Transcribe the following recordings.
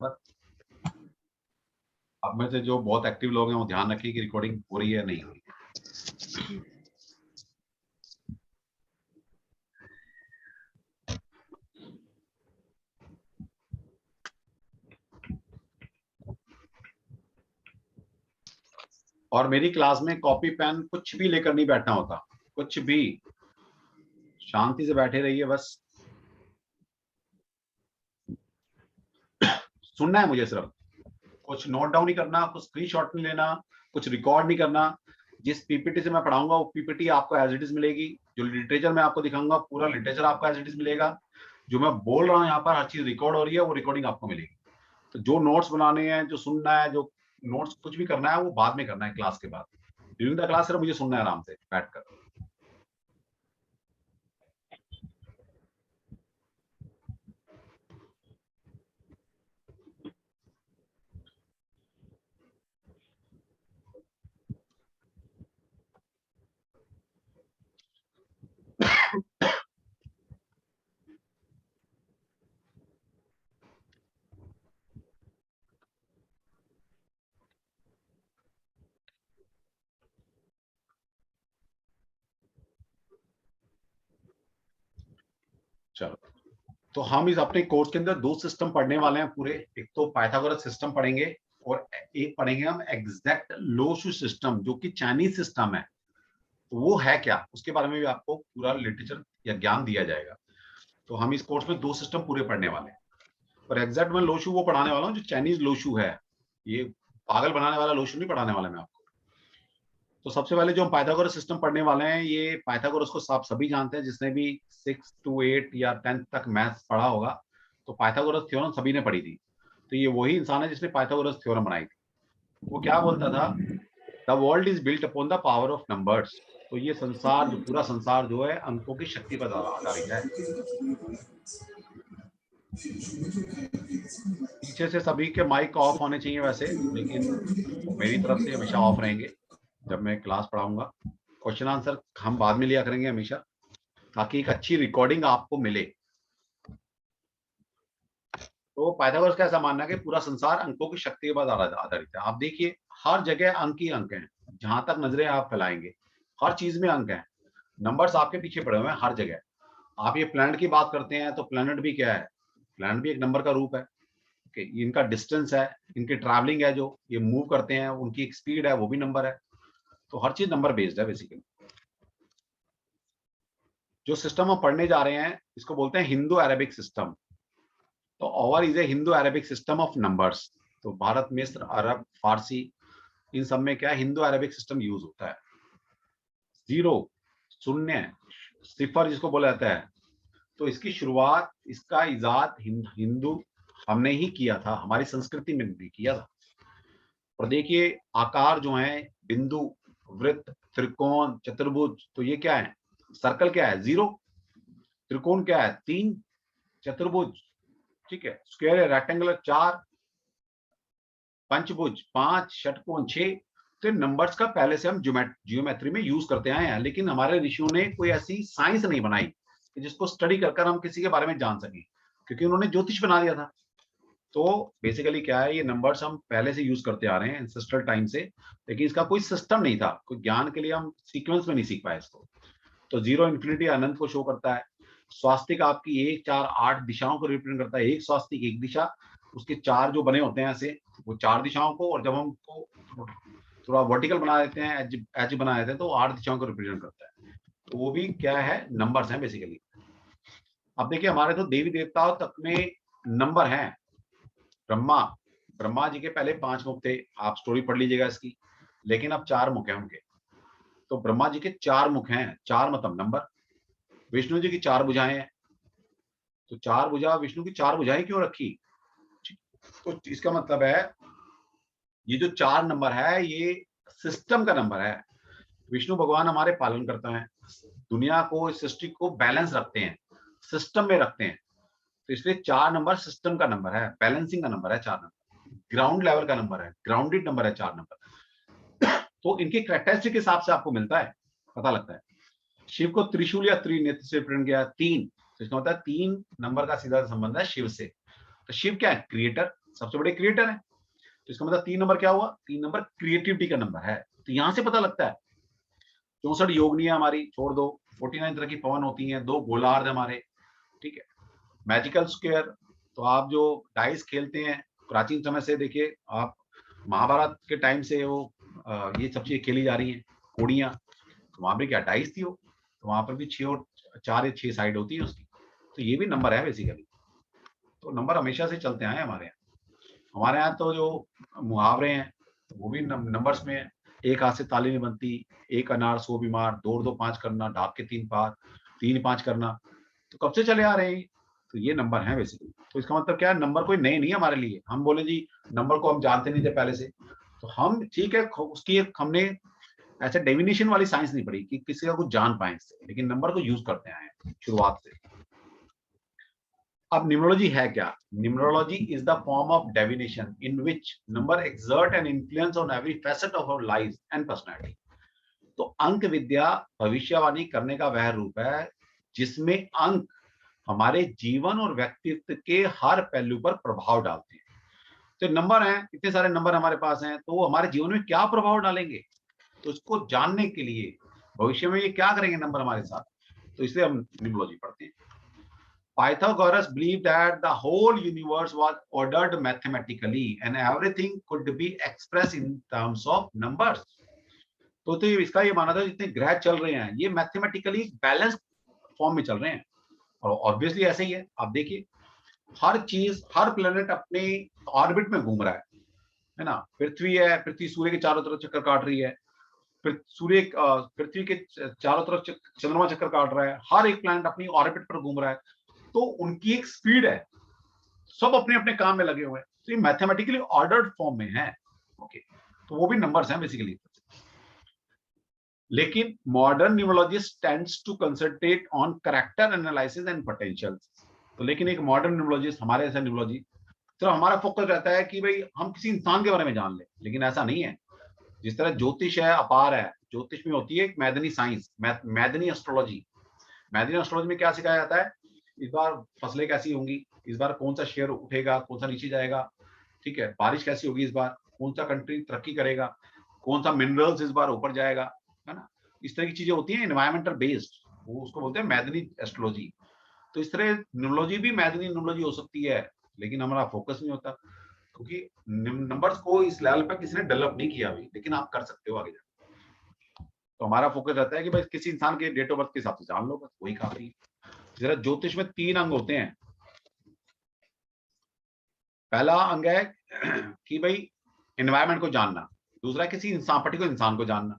पर। अब में से जो बहुत एक्टिव लोग हैं वो ध्यान रखिए कि रिकॉर्डिंग हो रही है नहीं हो रही है। और मेरी क्लास में कॉपी पेन कुछ भी लेकर नहीं बैठना होता, कुछ भी, शांति से बैठे रहिए, बस सुनना है मुझे सिर्फ, कुछ नोट डाउन नहीं करना, कुछ स्क्रीनशॉट नहीं लेना, कुछ रिकॉर्ड नहीं करना। जिस पीपीटी से मैं पढ़ाऊंगा वो पीपीटी आपको एज इट इज मिलेगी, जो लिटरेचर मैं आपको दिखाऊंगा पूरा लिटरेचर आपको एज इट इज मिलेगा, जो मैं बोल रहा हूँ यहाँ पर हर चीज रिकॉर्ड हो रही है वो रिकॉर्डिंग आपको मिलेगी। तो जो नोट्स बनाने हैं, जो सुनना है, जो नोट्स कुछ भी करना है वो बाद में करना है क्लास के बाद। ड्यूरिंग द क्लास सिर्फ मुझे सुनना है आराम से बैठकर। चलो, तो हम इस अपने कोर्स के अंदर दो सिस्टम पढ़ने वाले हैं पूरे। एक तो पाइथागोरस सिस्टम पढ़ेंगे और एक पढ़ेंगे हम एग्जैक्ट लोशु सिस्टम, जो कि चाइनीज सिस्टम है। तो वो है क्या, उसके बारे में भी आपको पूरा लिटरेचर या ज्ञान दिया जाएगा। तो हम इस कोर्स में दो सिस्टम पूरे पढ़ने वाले हैं। और एग्जैक्ट मैं लोशु वो पढ़ाने वाला हूँ जो चाइनीज लोशु है, ये पागल बनाने वाला लोशु नहीं पढ़ाने वाला मैं आपको। तो सबसे पहले जो हम पाइथागोरस सिस्टम पढ़ने वाले हैं, ये पाइथागोरस को आप सभी जानते हैं, जिसने भी 6 to 8 या 10 तक मैथ्स पढ़ा होगा, तो पाइथागोरस थ्योरम सभी ने पढ़ी थी। तो ये वही इंसान है जिसने पाइथागोरस थ्योरम बनाई थी। वो क्या बोलता था, the world is built upon the power of numbers. तो ये संसार, जो पूरा संसार जो है अंकों की शक्ति पर आधारित है। पीछे से सभी के माइक ऑफ होने चाहिए वैसे, लेकिन मेरी तरफ से हमेशा ऑफ रहेंगे जब मैं क्लास पढ़ाऊंगा। क्वेश्चन आंसर हम बाद में लिया करेंगे हमेशा, ताकि एक अच्छी रिकॉर्डिंग आपको मिले। तो पाइथागोरस का ऐसा मानना है कि पूरा संसार अंकों की शक्ति के बाद आधारित है। आप देखिए हर जगह अंक ही अंक हैं, जहां तक नजरें आप फैलाएंगे हर चीज में अंक हैं। नंबर्स आपके पीछे पड़े हुए हैं हर जगह। आप ये प्लैनेट की बात करते हैं तो प्लैनेट भी क्या है, प्लैनेट भी एक नंबर का रूप है कि इनका डिस्टेंस है, इनकी ट्रैवलिंग है, जो ये मूव करते हैं उनकी एक स्पीड है, वो भी नंबर है। तो हर चीज नंबर बेस्ड है बेसिकली। जो सिस्टम हम पढ़ने जा रहे हैं इसको बोलते हैं हिंदू अरेबिक सिस्टम। तो over is a Hindu Arabic system of numbers. तो भारत, मिस्र, अरब, फारसी, इन सब में क्या है, हिंदू अरेबिक सिस्टम यूज होता है। जीरो, शून्य, सिफर जिसको बोला जाता है, तो इसकी शुरुआत, इसका इजाद हिंदू हमने ही किया था, हमारी संस्कृति में भी किया था। और देखिए आकार जो है, बिंदु, वृत्त, त्रिकोण, चतुर्भुज, तो ये क्या है, सर्कल क्या है 0, त्रिकोण क्या है 3, चतुर्भुज ठीक है, स्क्वायर है रेक्टेंगुलर 4, पंचभुज 5, षटकोण 6। तो नंबर्स का पहले से हम जियोमेट्री में यूज करते आए हैं, लेकिन हमारे ऋषियों ने कोई ऐसी साइंस नहीं बनाई जिसको स्टडी कर हम किसी के बारे में जान सकें, क्योंकि उन्होंने ज्योतिष बना दिया था। तो बेसिकली क्या है, ये नंबर्स हम पहले से यूज करते आ रहे हैं एंसेस्ट्रल टाइम से, लेकिन इसका कोई सिस्टम नहीं था, कोई ज्ञान के लिए हम सीक्वेंस में नहीं सीख पाए इसको। तो 0 इन्फिनिटी अनंत को शो करता है। स्वास्तिक आपकी 1, 4, 8 दिशाओं को रिप्रेजेंट करता है। एक स्वास्तिक एक दिशा, उसके 4 जो बने होते हैं ऐसे, वो 4 दिशाओं को, और जब हम उसको थोड़ा वर्टिकल बना देते हैं, एज एज बना देते हैं, तो 8 दिशाओं को रिप्रेजेंट करता है। तो वो भी क्या है, नंबर्स हैं बेसिकली। अब देखिए हमारे तो देवी देवताओं तक में नंबर हैं। ब्रह्मा, ब्रह्मा जी के पहले 5 मुख थे, आप स्टोरी पढ़ लीजिएगा इसकी, लेकिन अब 4 मुख हैं उनके। तो ब्रह्मा जी के 4 मुख हैं, 4 मतलब नंबर। विष्णु जी की 4 भुजाएं हैं, तो 4 भुजा, विष्णु की 4 भुजाएं क्यों रखी, तो इसका मतलब है ये जो 4 नंबर है ये सिस्टम का नंबर है। विष्णु भगवान हमारे पालन करता है, दुनिया को, इस सृष्टि को बैलेंस रखते हैं, सिस्टम में रखते हैं। तो इसलिए 4 नंबर सिस्टम का नंबर है, बैलेंसिंग का नंबर है 4 नंबर, ग्राउंड लेवल का नंबर है, ग्राउंडेड नंबर है 4 नंबर। तो इनके कैरेक्टरिस्टिक के हिसाब से आपको मिलता है, पता लगता है। शिव को त्रिशूल या त्रिनेत्र से रिप्रेजेंट किया 3, तो इसका मतलब 3 नंबर का सीधा संबंध है शिव से। तो शिव क्या है, क्रिएटर, सबसे बड़े क्रिएटर हैं। तो इसका मतलब 3 नंबर क्या हुआ? 3 नंबर क्रिएटिविटी का नंबर है। तो यहां से पता लगता है 64 योगनी है हमारी, छोड़ दो, 49 तरह की पवन होती हैं, 2 गोलार्ध हमारे, ठीक है। मैजिकल स्क्वायर, तो आप जो डाइस खेलते हैं प्राचीन समय से, देखिए आप महाभारत के टाइम से वो ये सब चीजें खेली जा रही हैं, कोड़ियां, तो वहां पे क्या डाइस थी वो, तो वहां पर भी 6 और 4 या 6 साइड होती है उसकी। तो ये भी नंबर है बेसिकली। तो नंबर हमेशा से चलते आए हैं हमारे यहाँ। हमारे यहाँ तो जो मुहावरे हैं तो वो भी नंबर्स में है। एक हाथ से ताली नहीं बनती, एक अनार 100 बीमार, दो और दो 5 करना, ढाक के 3 पार, 3 5 करना, तो कब से चले आ रहे हैं। तो ये नंबर है बेसिकली। तो इसका मतलब क्या है, नंबर कोई नए नहीं है हमारे लिए। हम बोले जी नंबर को हम जानते नहीं थे पहले से, तो हम ठीक है उसकी एक हमने ऐसे डेफिनेशन वाली साइंस नहीं पढ़ी कि किसी का कुछ जान पाए इससे, लेकिन नंबर को यूज करते आए हैं शुरुआत से। अब न्यूमरोलॉजी है क्या? Numerology is the form of definition in which number exert an influence on every facet of our life and personality. तो अंक विद्या भविष्यवाणी करने का वह रूप है जिसमें अंक हमारे जीवन और व्यक्तित्व के हर पहलू पर प्रभाव डालते हैं। तो नंबर हैं, इतने सारे नंबर हमारे पास हैं, तो वो हमारे जीवन में क्या प्रभाव डालेंगे, तो इसको जानने के लिए भविष्य में ये क्या करेंगे नंबर हमारे साथ, तो इसलिए हम न्यूमरोलॉजी पढ़ते हैं। Pythagoras believed that the whole universe was ordered mathematically and everything could be expressed in terms of numbers. तो इसका ये माना था जितने ग्रह चल रहे हैं ये मैथमेटिकली बैलेंस्ड फॉर्म में चल रहे हैं, और ऑब्वियसली ऐसे ही है। आप देखिए हर चीज, हर प्लेनेट अपने ऑर्बिट में घूम रहा है ना। पृथ्वी है, पृथ्वी सूर्य के चारों तरफ चक्कर काट रही है, सूर्य पृथ्वी के चारों तरफ चंद्रमा चक्कर काट रहा है, हर एक प्लैनेट अपनी ऑर्बिट पर घूम रहा है, तो उनकी एक स्पीड है, सब अपने अपने काम में लगे हुए हैं, तो ये मैथमेटिकली ऑर्डर्ड फॉर्म में है। ओके, तो वो भी नंबर्स हैं बेसिकली। लेकिन modern numerologist tends to concentrate on character analysis and potential. तो लेकिन एक मॉडर्न न्यूमरोलॉजिस्ट, हमारे ऐसा न्यूमरोलॉजी, तो हमारा फोकस रहता है कि भाई हम किसी इंसान के बारे में जान ले, लेकिन ऐसा नहीं है। जिस तरह ज्योतिष है, अपार है, ज्योतिष में होती है एक मैदनी साइंस, मैदनी एस्ट्रोलॉजी। मैदनी एस्ट्रोलॉजी में क्या सिखाया जाता है, इस बार फसलें कैसी होंगी, इस बार कौन सा शेयर उठेगा, कौन सा नीचे जाएगा, ठीक है, बारिश कैसी होगी इस बार, कौन सा कंट्री तरक्की करेगा, कौन सा मिनरल्स इस बार ऊपर जाएगा, है ना। इस तरह की चीजें होती हैं एनवायरमेंटल बेस्ड, वो उसको बोलते हैं मैदनी एस्ट्रोलॉजी। तो इस तरह न्यूमरोलॉजी भी मैदनी न्यूमरोलॉजी हो सकती है, लेकिन हमारा फोकस नहीं होता क्योंकि नंबर्स को इस लेवल पर किसी ने डेवलप नहीं किया अभी, लेकिन आप कर सकते हो आगे जाकर। तो हमारा फोकस रहता है कि भाई किसी इंसान के डेट ऑफ बर्थ के हिसाब से जान लो, बस वही काफी है। जरा ज्योतिष में 3 अंग होते हैं। पहला अंग है कि भाई एनवायरनमेंट को जानना, दूसरा किसी इंसान, पर्टिकुलर इंसान को जानना,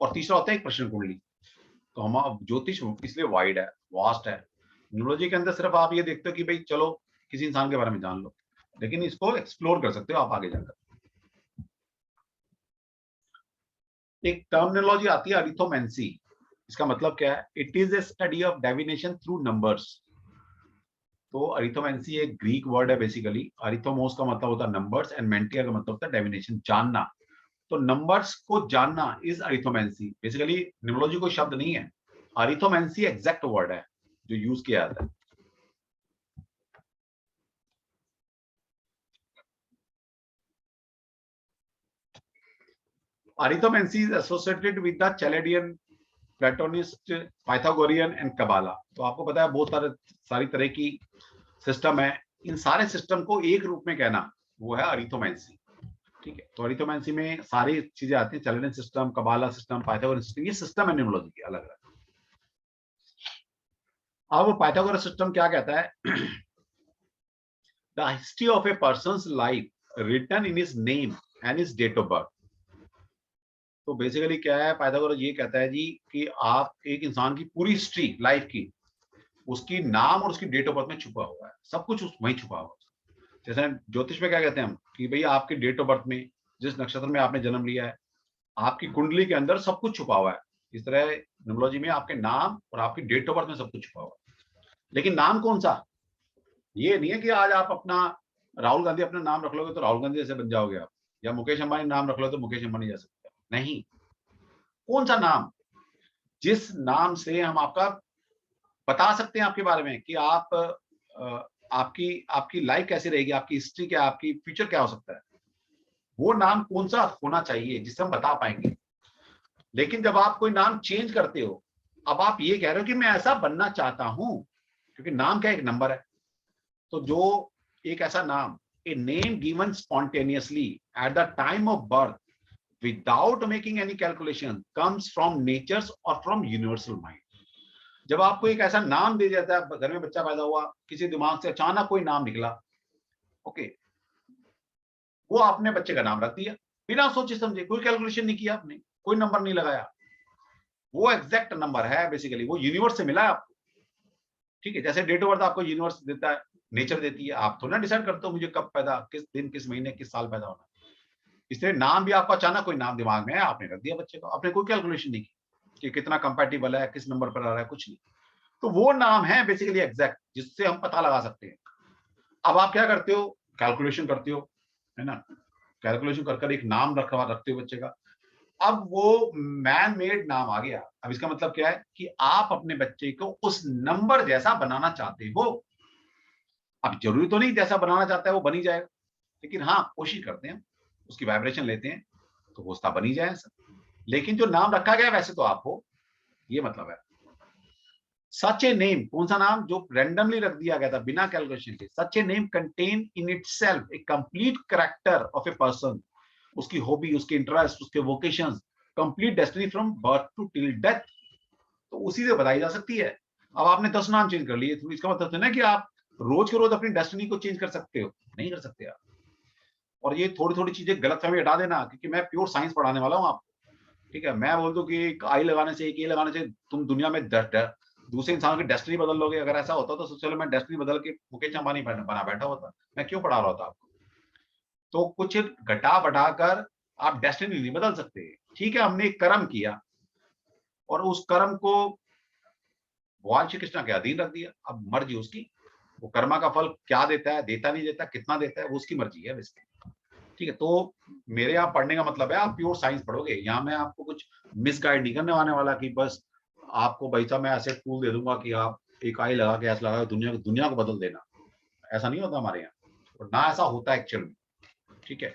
और तीसरा होता है एक प्रश्न कुंडली। तो हम ज्योतिष इसलिए वाइड है, वास्ट है। न्यूमरोलॉजी के अंदर सिर्फ आप ये देखते हो कि भाई चलो किसी इंसान के बारे में जान लो, लेकिन इसको एक्सप्लोर कर सकते हो आप आगे जाकर। एक टर्मिनोलॉजी आती है अरिथोमेंसी। इसका मतलब क्या है, it is a study of divination through numbers. तो अरिथोमेंसी एक ग्रीक वर्ड है बेसिकली। अरिथोमोस का मतलब होता है नंबर्स एंड मेंटिया का मतलब होता है डेविनेशन, जानना। तो नंबर्स को जानना इज अरिथोमेंसी। बेसिकली न्यूमरोलॉजी कोई शब्द नहीं है, अरिथोमेंसी एग्जैक्ट वर्ड है जो यूज किया जाता है। Arithmancy is associated with the Chaldean, Platonist, Pythagorean and Kabbalah. तो आपको पता है बहुत सारी तरह की सिस्टम है, इन सारे सिस्टम को एक रूप में कहना वो है अरिथोमेंसी, ठीक है। तो अरिथोमेंसी में सारी चीजें आती हैं, Chaldean system, Kabbalah system, Pythagoras system, ये सिस्टम है न्यूमरोलॉजी के अलग अलग। अब पाइथागोरस सिस्टम क्या कहता है, the history of a person's life written in his name and his date of birth. तो बेसिकली क्या है, पाइथागोरस ये कहता है जी कि आप एक इंसान की पूरी हिस्ट्री लाइफ की, उसकी नाम और उसकी डेट ऑफ बर्थ में छुपा हुआ है, सब कुछ वहीं छुपा हुआ है। जैसे ज्योतिष में क्या कहते हैं हम कि भाई आपके डेट ऑफ बर्थ में, जिस नक्षत्र में आपने जन्म लिया है, आपकी कुंडली के अंदर सब कुछ छुपा हुआ है। इस तरह न्यूमरोलॉजी में आपके नाम और आपकी डेट ऑफ बर्थ में सब कुछ छुपा हुआ है। लेकिन नाम कौन सा, ये नहीं है कि आज आप अपना राहुल गांधी अपना नाम रख लोगे तो राहुल गांधी जैसे बन जाओगे आप, या मुकेश अंबानी नाम रख लो तो मुकेश अंबानी जैसे, नहीं। कौन सा नाम, जिस नाम से हम आपका बता सकते हैं आपके बारे में कि आप आपकी आपकी लाइफ कैसी रहेगी, आपकी हिस्ट्री क्या, आपकी फ्यूचर क्या हो सकता है, वो नाम कौन सा होना चाहिए जिससे हम बता पाएंगे। लेकिन जब आप कोई नाम चेंज करते हो, अब आप ये कह रहे हो कि मैं ऐसा बनना चाहता हूं, क्योंकि नाम क्या एक नंबर है। तो जो एक ऐसा नाम, a name given spontaneously at the time of birth without making any calculation comes from nature's और फ्रॉम यूनिवर्सल माइंड। जब आपको एक ऐसा नाम दे जाता है, घर में बच्चा पैदा हुआ, किसी दिमाग से अचानक कोई नाम निकला, ओके, वो आपने बच्चे का नाम रख दिया बिना सोचे समझे, कोई कैलकुलेशन नहीं किया आपने, कोई नंबर नहीं लगाया, वो एग्जैक्ट नंबर है, बेसिकली वो यूनिवर्स से मिला है आपको। ठीक है, जैसे डेट ऑफ बर्थ आपको यूनिवर्स देता है, नेचर देती है, आप थोड़ा डिसाइड करते हो मुझे कब पैदा, किस दिन, किस महीने, किस साल पैदा होना। इसलिए नाम भी आपका अचानक कोई नाम दिमाग में है, आपने रख दिया बच्चे को, आपने कोई कैलकुलेशन नहीं की कि कितना कंपैटिबल है, किस नंबर पर आ रहा है, कुछ नहीं। तो वो नाम है बेसिकली एग्जैक्ट, जिससे हम पता लगा सकते हैं। अब आप क्या करते हो, कैलकुलेशन करते हो, है ना, कैलकुलेशन कर कर एक नाम रखते हो बच्चे का। अब वो मैन मेड नाम आ गया। अब इसका मतलब क्या है कि आप अपने बच्चे को उस नंबर जैसा बनाना चाहते हो। अब जरूरी तो नहीं जैसा बनाना चाहता है वो बनी जाएगा, लेकिन हाँ कोशिश करते हैं, उसकी वाइब्रेशन लेते हैं तो वो उसका बनी जाए सर। लेकिन जो नाम रखा गया वैसे तो आप हो, ये मतलब है। सच ए नेम, कौन सा नाम जो रैंडमली रख दिया गया था बिना कैलकुलेशन के, such a name contain in itself a complete character of a person, उसकी हॉबी, उसके इंटरेस्ट, उसके vocations, complete destiny from birth to till death, तो उसी से बताई जा सकती है। अब आपने 10 नाम चेंज कर लिए, तो इसका मतलब है ना कि आप रोज के रोज अपनी डेस्टिनी को चेंज कर सकते हो, नहीं कर सकते आप। और ये थोड़ी थोड़ी चीजें गलतफहमी हटा देना, क्योंकि मैं प्योर साइंस पढ़ाने वाला हूँ आपको। ठीक है, मैं बोल दूं कि एक आई लगाने से, एक ए लगाने से तुम दुनिया में दूसरे इंसान की डेस्टिनी बदल लोगे, अगर ऐसा होता तो चलो मैं डेस्टिनी बदल के मुकेश अंबानी बना बैठा होता, मैं क्यों पढ़ा रहा होता आपको। तो कुछ घटा बढ़ा कर आप डेस्टिनी नहीं बदल सकते। ठीक है, हमने एक कर्म किया और उस कर्म को भगवान श्री कृष्ण के अधीन रख दिया, अब मर्जी उसकी, वो कर्मा का फल क्या देता है, देता नहीं देता, कितना देता है, वो उसकी मर्जी है वैसे। ठीक है, तो मेरे यहाँ पढ़ने का मतलब है आप प्योर साइंस पढ़ोगे, यहाँ मैं आपको कुछ मिसगाइड नहीं करने वाले वाला कि बस आपको भाई साहब मैं ऐसे टूल दे दूंगा कि आप एक आई लगा के ऐसा लगा दुनिया को बदल देना, ऐसा नहीं होता हमारे यहाँ, और ना ऐसा होता है एक्चुअल में। ठीक है,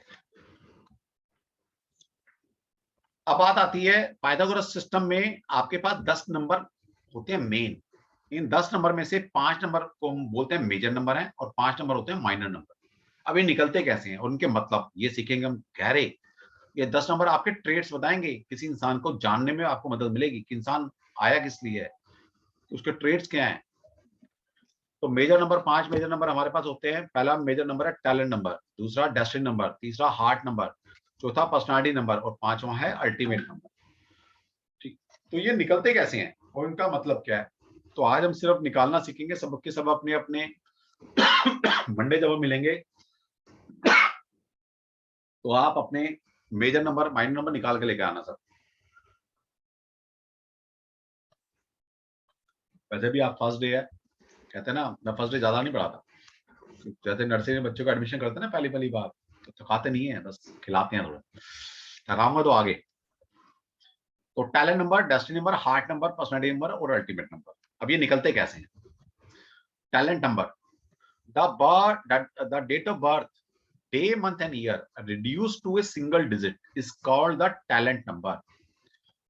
अब बात आती है पाइथागोरस सिस्टम में आपके पास 10 नंबर होते हैं मेन। इन 10 नंबर में से 5 नंबर को हम बोलते हैं मेजर नंबर हैं और 5 नंबर होते हैं माइनर नंबर। अब ये निकलते कैसे हैं और उनके मतलब ये सीखेंगे हम गहरे। ये 10 नंबर आपके ट्रेड्स बताएंगे, किसी इंसान को जानने में आपको मदद मिलेगी कि इंसान आया किस लिए है, उसके ट्रेड्स क्या हैं। तो मेजर नंबर, 5 मेजर नंबर हमारे पास होते हैं। पहला मेजर नंबर है टैलेंट नंबर, दूसरा डेस्टिनी नंबर, तीसरा हार्ट नंबर, चौथा पर्सनालिटी नंबर और पांचवा है अल्टीमेट नंबर। ठीक, तो ये निकलते कैसे हैं और इनका मतलब क्या है, तो आज हम सिर्फ निकालना सीखेंगे। सब के सब अपने अपने मंडे जब हम मिलेंगे तो आप अपने मेजर नंबर माइनर नंबर निकाल के लेके आना सर। वैसे भी आप फर्स्ट डे है, कहते हैं ना, मैं फर्स्ट डे ज्यादा नहीं पढ़ाता, जैसे नर्सरी में बच्चों का एडमिशन करते हैं ना पहली पहली बार, तो थकाते नहीं है, बस खिलाते हैं थोड़ा, थकाऊंगा तो आगे। तो talent number, destiny number, heart number, personality number और अल्टीमेट नंबर। अब ये निकलते कैसे हैं। Talent number, the date of birth, day, month and year reduced to a single digit is called the talent number।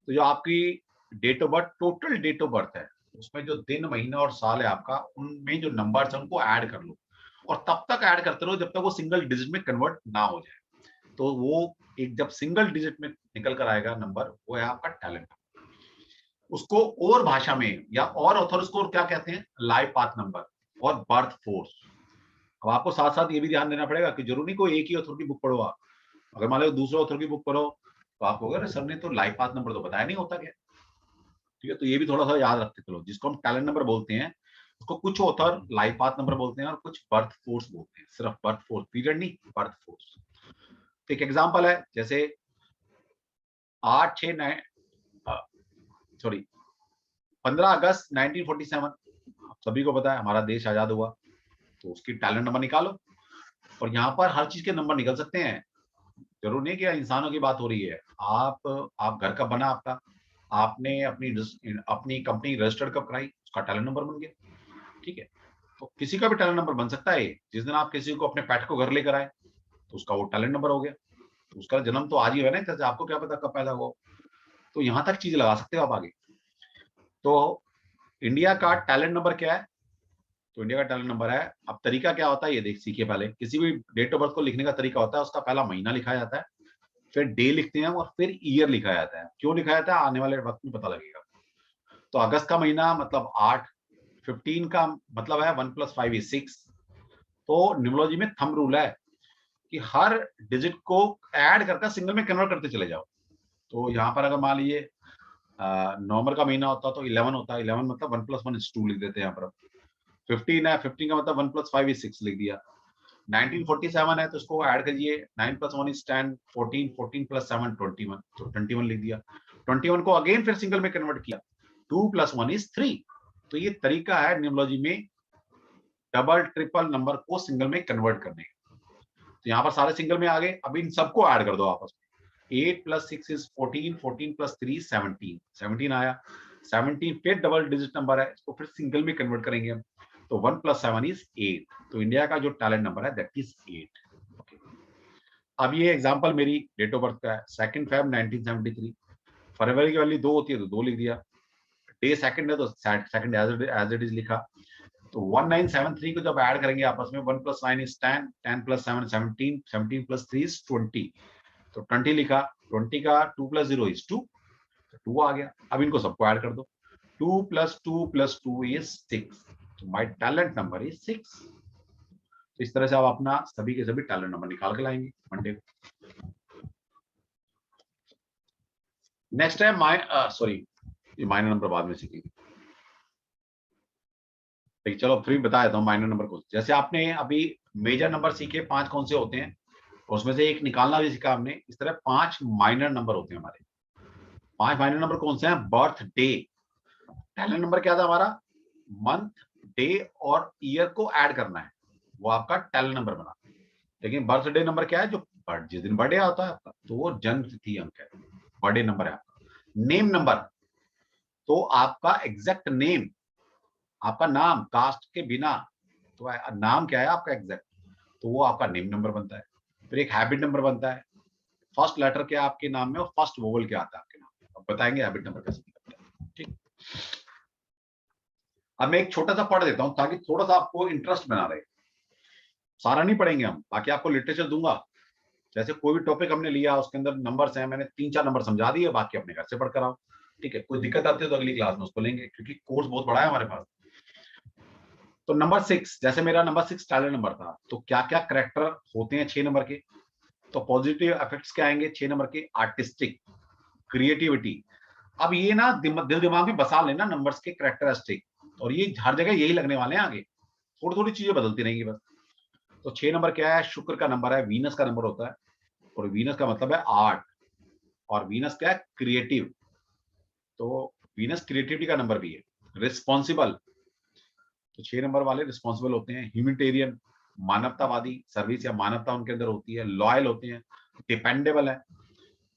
तो जो आपकी date of birth, total date of birth है, उसमें जो दिन, महीना और साल है आपका, उनमें जो नंबर्स है उनको ऐड कर लो और तब तक ऐड करते रहो जब तक वो सिंगल डिजिट में कन्वर्ट ना हो जाए। तो वो एक जब सिंगल डिजिट में निकल कर आएगा नंबर, वो है आपका टैलेंट। उसको और भाषा में या और ऑथर उसको क्या कहते हैं, लाइफ पाथ नंबर और बर्थ फोर्स। अब आपको साथ साथ ये भी ध्यान देना पड़ेगा कि जरूरी नहीं कोई एक ही ऑथर की बुक पढ़ो आप। अगर मान लो दूसरे ऑथर की बुक पढ़ो तो आप कहोगे सर ने तो लाइफ पाथ नंबर तो बताया नहीं होता क्या। ठीक है, तो ये भी थोड़ा सा याद रखते चलो, जिसको हम टैलेंट नंबर बोलते हैं उसको कुछ ऑथर लाइफ पाथ नंबर बोलते हैं और कुछ बर्थ फोर्स बोलते हैं, सिर्फ बर्थ फोर्स, पीरियड नहीं, बर्थ फोर्स। एक एग्जांपल है, जैसे 8 6 9 सॉरी 15 अगस्त 1947, सभी को पता है हमारा देश आजाद हुआ, तो उसकी टैलेंट नंबर निकालो। और यहाँ पर हर चीज के नंबर निकल सकते हैं, जरूर नहीं कि इंसानों की बात हो रही है। आप घर कब बना आपका, आपने अपनी अपनी कंपनी रजिस्टर्ड कब कराई, उसका टैलेंट नंबर बन गया। ठीक है, तो किसी का भी टैलेंट नंबर बन सकता है ये। जिस दिन आप किसी को अपने पेट को घर लेकर आए तो उसका वो टैलेंट नंबर हो गया। तो उसका जन्म तो आज ही है ना, जैसे आपको क्या पता कब पैदा हुआ। तो यहाँ तक चीज लगा सकते हो आप आगे। तो इंडिया का टैलेंट नंबर क्या है? तो इंडिया का टैलेंट नंबर है, अब तरीका क्या होता है ये देख सीखिए। पहले किसी भी डेट ऑफ बर्थ को लिखने का तरीका होता है, उसका पहला महीना लिखा जाता है, फिर डे लिखते हैं और फिर ईयर लिखा जाता है। क्यों लिखा जाता है आने वाले वक्त में पता लगेगा। तो अगस्त का महीना मतलब 8, 15 का मतलब है 1 + 5 = 6। तो न्यूमरोलॉजी में थंब रूल है कि हर डिजिट को ऐड करके सिंगल में कन्वर्ट करते चले जाओ। तो यहाँ पर अगर मान लीजिए नवंबर का महीना होता तो 11 होता है। 11 मतलब 1 + 1 = 2 लिख देते हैं यहाँ पर। 15 है, 15 का मतलब 1 + 5 = 6 लिख दिया। 1947 है तो इसको ऐड करिए, 9 + 1 = 10, 14, 14 + 7 21, तो 21 लिख दिया। 21 को अगेन फिर सिंगल में कन्वर्ट किया, 2 + 1 = 3। तो ये तरीका है न्यूमरोलॉजी में डबल ट्रिपल नंबर को सिंगल में कन्वर्ट करने का। तो यहाँ पर सारे सिंगल में आ गए। अब इन सबको ऐड कर दो आपस में। 8 + 6 = 14, 14 + 3 = 17, 17 आया। 17 फिर डबल डिजिट नंबर है, इसको फिर सिंगल में कन्वर्ट करेंगे हम। तो 1 + 7 = 8। तो इंडिया का जो टैलेंट नंबर है दैट इज 8। ओके। अब ये एग्जांपल मेरी डेट ऑफ बर्थ का है, 2 Feb 1973। फरवरी की वैल्यू 2 होती है तो 2 लिख दिया। डे सेकंड है तो सेकंड एज इट इज लिखा। तो 1973 को जब ऐड करेंगे आपस में, 1 + 9 = 10, 10 + 7 = 17, 17 + 3 = 20। तो 20 लिखा। 20 का 2 + 0 = 2, 2 आ गया। अब इनको सबको ऐड कर दो। 2 + 2 + 2 = 6। तो माय टैलेंट नंबर इज 6। तो इस तरह से आप अपना सभी के सभी टैलेंट नंबर निकाल के लाएंगे मंडे को। नेक्स्ट है सॉरी, ये माइनर नंबर बाद में सीखेंगे। ठीक, चलो फिर बता देता हूँ माइनर नंबर को। जैसे आपने अभी मेजर नंबर सीखे 5 कौन से होते हैं, उसमें से एक निकालना भी सीखा हमने। इस तरह 5 माइनर नंबर होते हैं हमारे। 5 माइनर नंबर कौन से हैं? बर्थ डे, टैलेंट नंबर क्या था हमारा? मंथ, डे और ईयर को ऐड करना है, वो आपका टैलेंट नंबर बना। लेकिन बर्थडे नंबर क्या है? जो जिस दिन बर्थडे आता है आपका, तो वो जन्म तिथि अंक है, बर्थडे नंबर है आपका। नेम नंबर, तो आपका एग्जैक्ट नेम, आपका नाम कास्ट के बिना, तो नाम क्या है आपका एग्जैक्ट, तो वो आपका नेम नंबर बनता है। फिर एक हैबिट नंबर बनता है, फर्स्ट लेटर क्या आपके नाम में और फर्स्ट वोवल क्या आता है आपके नाम में। अब बताएंगे हैबिट नंबर कैसे बनता है। ठीक, अब मैं एक छोटा सा पढ़ देता हूं ताकि थोड़ा सा आपको इंटरेस्ट बना रहे। सारा नहीं पढ़ेंगे हम, बाकी आपको लिटरेचर दूंगा। जैसे कोई भी टॉपिक हमने लिया उसके अंदर नंबर्स हैं, मैंने 3-4 नंबर समझा दिए, बाकी अपने घर से पढ़ कर आओ। ठीक है, कोई दिक्कत आती है तो अगली क्लास में उसको लेंगे, क्योंकि कोर्स बहुत बड़ा है हमारे पास। तो नंबर 6, जैसे मेरा नंबर 6 टैलेंट नंबर था, तो क्या क्या करेक्टर होते हैं 6 नंबर के? तो पॉजिटिव इफेक्ट्स क्या आएंगे 6 नंबर के? Artistic, creativity. अब ये ना दिल दिमाग में बसा लेना नंबर्स के करेक्टरिस्टिक, और ये हर जगह यही लगने वाले हैं आगे। थोड़ी थोड़ी चीजें बदलती रहेंगी बस। तो 6 नंबर क्या है? शुक्र का नंबर है, वीनस का नंबर होता है, और वीनस का मतलब है आर्ट। और वीनस क्या है? क्रिएटिव। तो वीनस क्रिएटिविटी का नंबर भी है। रिस्पॉन्सिबल, तो 6 नंबर वाले रिस्पॉन्सिबल होते हैं। ह्यूमैनिटेरियन, मानवतावादी, सर्विस या मानवता उनके अंदर होती है। लॉयल होते हैं। डिपेंडेबल है,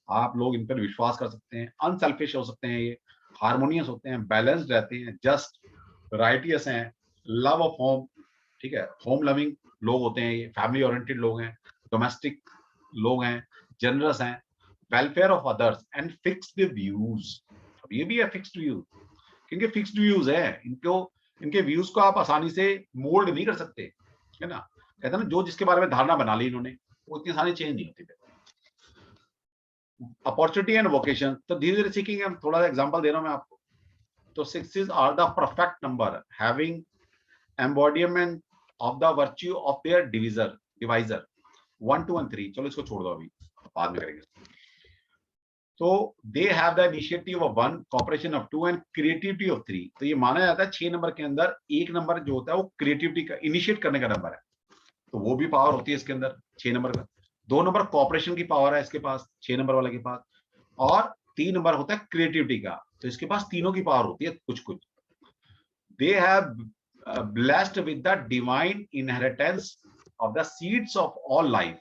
आप लोग इन पर विश्वास कर सकते हैं। अनसेल्फिश हो सकते हैं ये। हार्मोनियस होते हैं, बैलेंस्ड रहते हैं, जस्ट, राइटियस हैं, लव ऑफ होम, ठीक है, होम लविंग लोग होते हैं ये। फैमिली ओरिएंटेड लोग हैं, डोमेस्टिक लोग हैं, जनरस हैं, welfare of others and fixed views. अब ये भी है फिक्स्ड व्यूज, क्योंकि फिक्स्ड व्यूज है इनको, इनके व्यूज को आप आसानी से मोल्ड नहीं कर सकते, है ना। कहते हैं ना, जो जिसके बारे में धारणा बना ली इन्होंने, वो इतनी आसानी चेंज नहीं होती। अपॉर्चुनिटी एंड वोकेशन, तो धीरे धीरे सीखेंगे हम। थोड़ा सा एग्जांपल दे रहा हूं मैं आपको। तो 6 are the perfect number having embodiment of the virtue of their divisor 1, 2 and 3। चलो इसको छोड़ दो, अभी बाद में करेंगे। तो they have the initiative of 1, cooperation of 2 and creativity of 3। तो ये माना जाता है 6 नंबर के अंदर एक नंबर जो होता है वो क्रिएटिविटी का, इनिशिएट करने का नंबर है। तो वो भी पावर होती है इसके अंदर 6 नंबर का। 2 नंबर कॉपरेशन की पावर है इसके पास, 6 नंबर वाले के पास। और 3 नंबर होता है क्रिएटिविटी का, तो इसके पास तीनों की पावर होती है कुछ कुछ। They have blessed with the divine inheritance of the seeds of all life,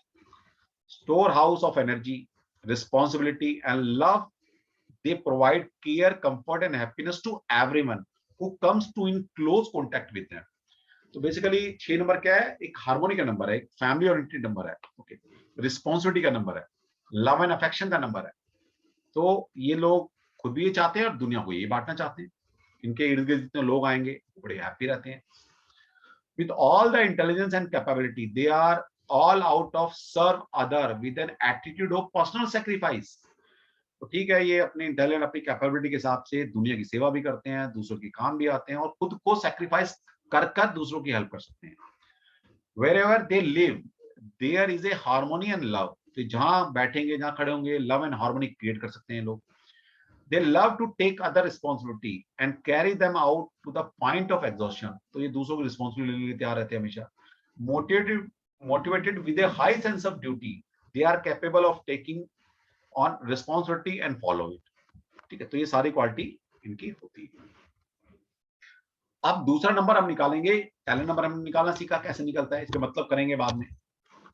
storehouse of energy, responsibility and love. They provide care, comfort and happiness to everyone who comes to in close contact with them. तो basically 6 number क्या है, एक harmony का number है, एक family oriented number है, okay, responsibility का number है, लव एंड अफेक्शन का नंबर है। तो ये लोग खुद भी ये चाहते हैं और दुनिया को ये बांटना चाहते हैं। इनके इर्द गिर्द जितने लोग आएंगे वो बड़े हैप्पी रहते हैं। with all the intelligence and capability, they are all out of serve other with an attitude of personal sacrifice. तो ठीक है, ये अपनी इंटेलिजेंट अपनी कैपेबिलिटी के हिसाब से दुनिया की सेवा भी करते हैं, दूसरों के काम भी आते हैं और खुद को सेक्रीफाइस कर कर दूसरों की हेल्प कर सकते हैं। Wherever they live, there is a harmony and love. तो जहां बैठेंगे, जहां खड़े होंगे, लव एंड हार्मोनी क्रिएट कर सकते हैं लोग। They love to take other responsibility and carry them out to the point of exhaustion. तो ये दूसरों की रिस्पॉन्सिबिलिटी लेने के लिए तैयार रहते हैं हमेशा। Motivated with a high sense of duty, they are capable of taking on responsibility and follow it. ठीक है, तो ये सारी क्वालिटी इनकी होती है। अब दूसरा नंबर हम निकालेंगे, पहले नंबर हमने निकालना सीखा कैसे निकलता है, इसका मतलब करेंगे बाद में।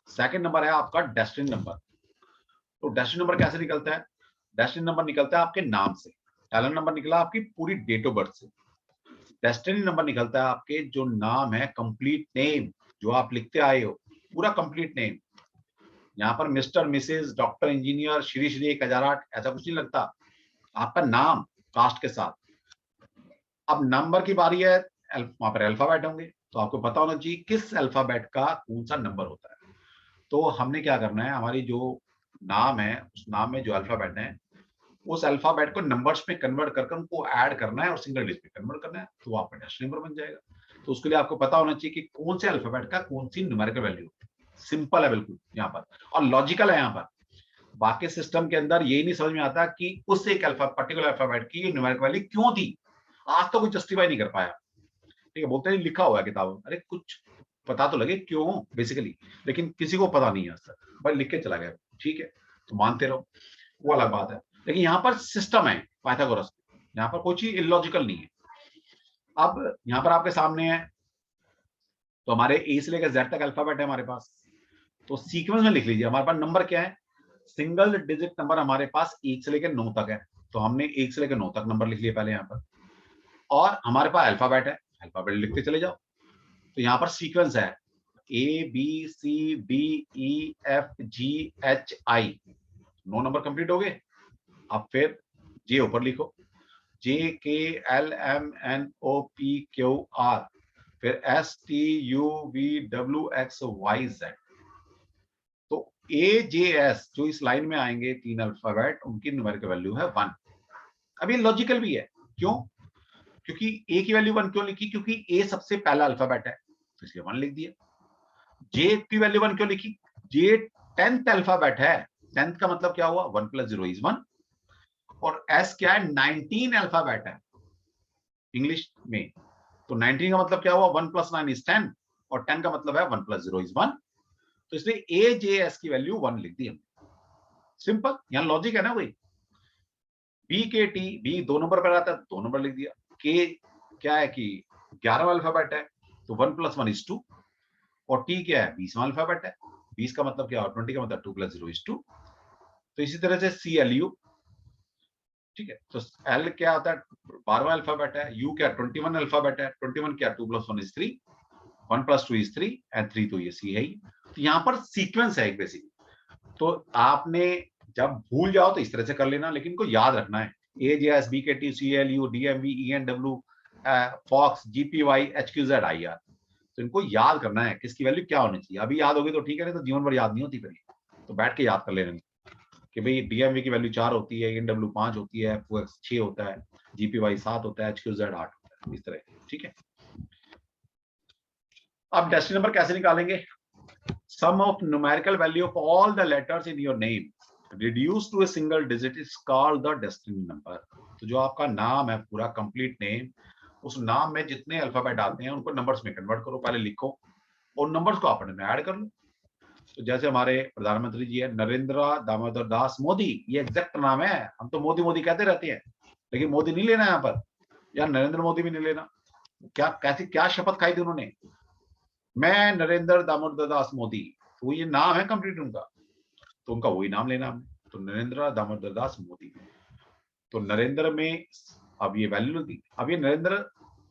सेकंड नंबर है आपका डेस्टिनी नंबर। तो डेस्टिनी नंबर कैसे निकलता है? डेस्टिनी नंबर निकलता है आपके नाम से। पहला नंबर निकला आपकी पूरी डेट ऑफ बर्थ से। डेस्टिनी नंबर निकलता है आपके जो नाम है, कंप्लीट नेम, जो आप लिखते आए हो, पूरा कंप्लीट नेम। यहाँ पर mister, missus, doctor, engineer, Shri Shri 1008 ऐसा कुछ नहीं लगता, आपका नाम कास्ट के साथ। अब नंबर की बारी है, वहां पर अल्फाबेट होंगे, तो आपको पता होना चाहिए किस अल्फाबेट का कौन सा नंबर होता है। तो हमने क्या करना है, हमारी जो नाम है उस नाम में जो अल्फाबेट है, उस अल्फाबेट को नंबर्स में कन्वर्ट करके उनको ऐड करना है और सिंगल डिजिट में कन्वर्ट करना है, तो वो आपका डेस्टिनी नंबर बन जाएगा। तो उसके लिए आपको पता होना चाहिए कि कौन से अल्फाबेट का कौन सी न्यूमेरिकल वैल्यू। सिंपल है बिल्कुल यहाँ पर, और लॉजिकल है यहाँ पर। बाकी सिस्टम के अंदर यही नहीं समझ में आता कि उस एक पर्टिकुलर अल्फाबेट की न्यूमेरिकल वैल्यू क्यों थी। आज तो कोई जस्टिफाई नहीं कर पाया। ठीक है, बोलते हैं लिखा हुआ है किताब में, अरे कुछ पता तो लगे क्यों बेसिकली, लेकिन किसी को पता नहीं है आज तक, भाई लिख के चला गया, ठीक है, तो मानते रहो, वो अलग बात है। लेकिन यहाँ पर सिस्टम है पाइथागोरस, यहाँ पर कोई चीज इलॉजिकल नहीं है। अब यहाँ पर आपके सामने है, तो हमारे ए से लेकर जेड तक अल्फाबेट है हमारे पास, तो सीक्वेंस में लिख लीजिए। हमारे पास नंबर क्या है, सिंगल डिजिट नंबर हमारे पास 1 से लेकर 9 तक है, तो हमने 1 से लेकर 9 तक नंबर लिख लिए पहले यहाँ पर। और हमारे पास अल्फाबेट है, अल्फाबेट लिखते चले जाओ। तो यहाँ पर सीक्वेंस है A B C D E F G H I, 9 number complete हो गए। अब फिर जे ऊपर लिखो, J K L M N O P Q R, फिर S T U V W X Y Z. तो ए जे एस जो इस लाइन में आएंगे 3 अल्फाबेट, उनकी न्यूमेरिकल वैल्यू है 1। अब ये लॉजिकल भी है, क्यों? क्योंकि ए की वैल्यू 1 क्यों लिखी? क्योंकि ए सबसे पहला अल्फाबेट है, तो इसलिए 1 लिख दिया। जे की वैल्यू 1 क्यों लिखी? जे 10th अल्फाबेट है, 10th का मतलब क्या हुआ, 1 + 0 = 1। और एस क्या है, 19 अल्फाबेट है इंग्लिश में, तो 19 का मतलब क्या हुआ, 1 + 9 = 10, और 10 का मतलब है 1 + 0 = 1। तो इसलिए ए जे एस की वैल्यू 1 लिख दी हमने। सिंपल, यहां लॉजिक है ना कोई। B K T, B 2 number पर आता है, 2 नंबर लिख दिया। के क्या है कि 11वां अल्फाबेट है, तो 1 + 1 = 2। और टी क्या है, 20वां अल्फाबेट है, 20 का मतलब क्या, 20 का मतलब 2 + 0 = 2। तो इसी तरह से सी एल यू, ठीक है, तो एल क्या होता है, 12वां अल्फाबेट है, यू क्या 21 अल्फाबेट है, 21 क्या 2 + 1 = 3, 1 + 2 = 3 एंड 3 तो ये सी है ही। तो यहाँ पर सीक्वेंस है एक बेसिक। तो आपने जब भूल जाओ तो इस तरह से कर लेना, लेकिन इनको याद रखना है, A J S B K T C L U D M V E N W F X G P Y H Q Z I R. तो इनको याद करना है किसकी वैल्यू क्या होनी चाहिए। अभी याद होगी तो ठीक है, नहीं तो जीवन भर याद नहीं होती फिर, तो बैठ के याद कर लेना कि भाई डीएमवी की वैल्यू 4 होती है, एन डब्ल्यू 5 होती है, एफ 6 होता है, जीपीवाई 7 होता है, एच क्यू जेड 8 होता है, इस तरह, ठीक है। अब डेस्टिनी नंबर कैसे निकालेंगे? Sum of numerical value of all the letters in your name reduced to a single digit is called the destiny number. तो जो आपका नाम है पूरा कंप्लीट नेम, उस नाम में जितने अल्फाबेट आते हैं उनको नंबर्स में कन्वर्ट करो, पहले लिखो और नंबर्स को आपस में ऐड कर लो। तो जैसे हमारे प्रधानमंत्री जी है नरेंद्र दामोदर दास मोदी, ये एग्जैक्ट नाम है। हम तो मोदी मोदी कहते रहते हैं, लेकिन मोदी नहीं लेना यहाँ पर, या नरेंद्र मोदी भी नहीं लेना। क्या कैसी क्या शपथ खाई थी उन्होंने, मैं नरेंद्र दामोदर दास मोदी, तो ये नाम है कंप्लीट उनका, तो उनका वही नाम लेना हमने, तो नरेंद्र दामोदर दास मोदी। तो नरेंद्र में अब ये वैल्यू दी, अब ये नरेंद्र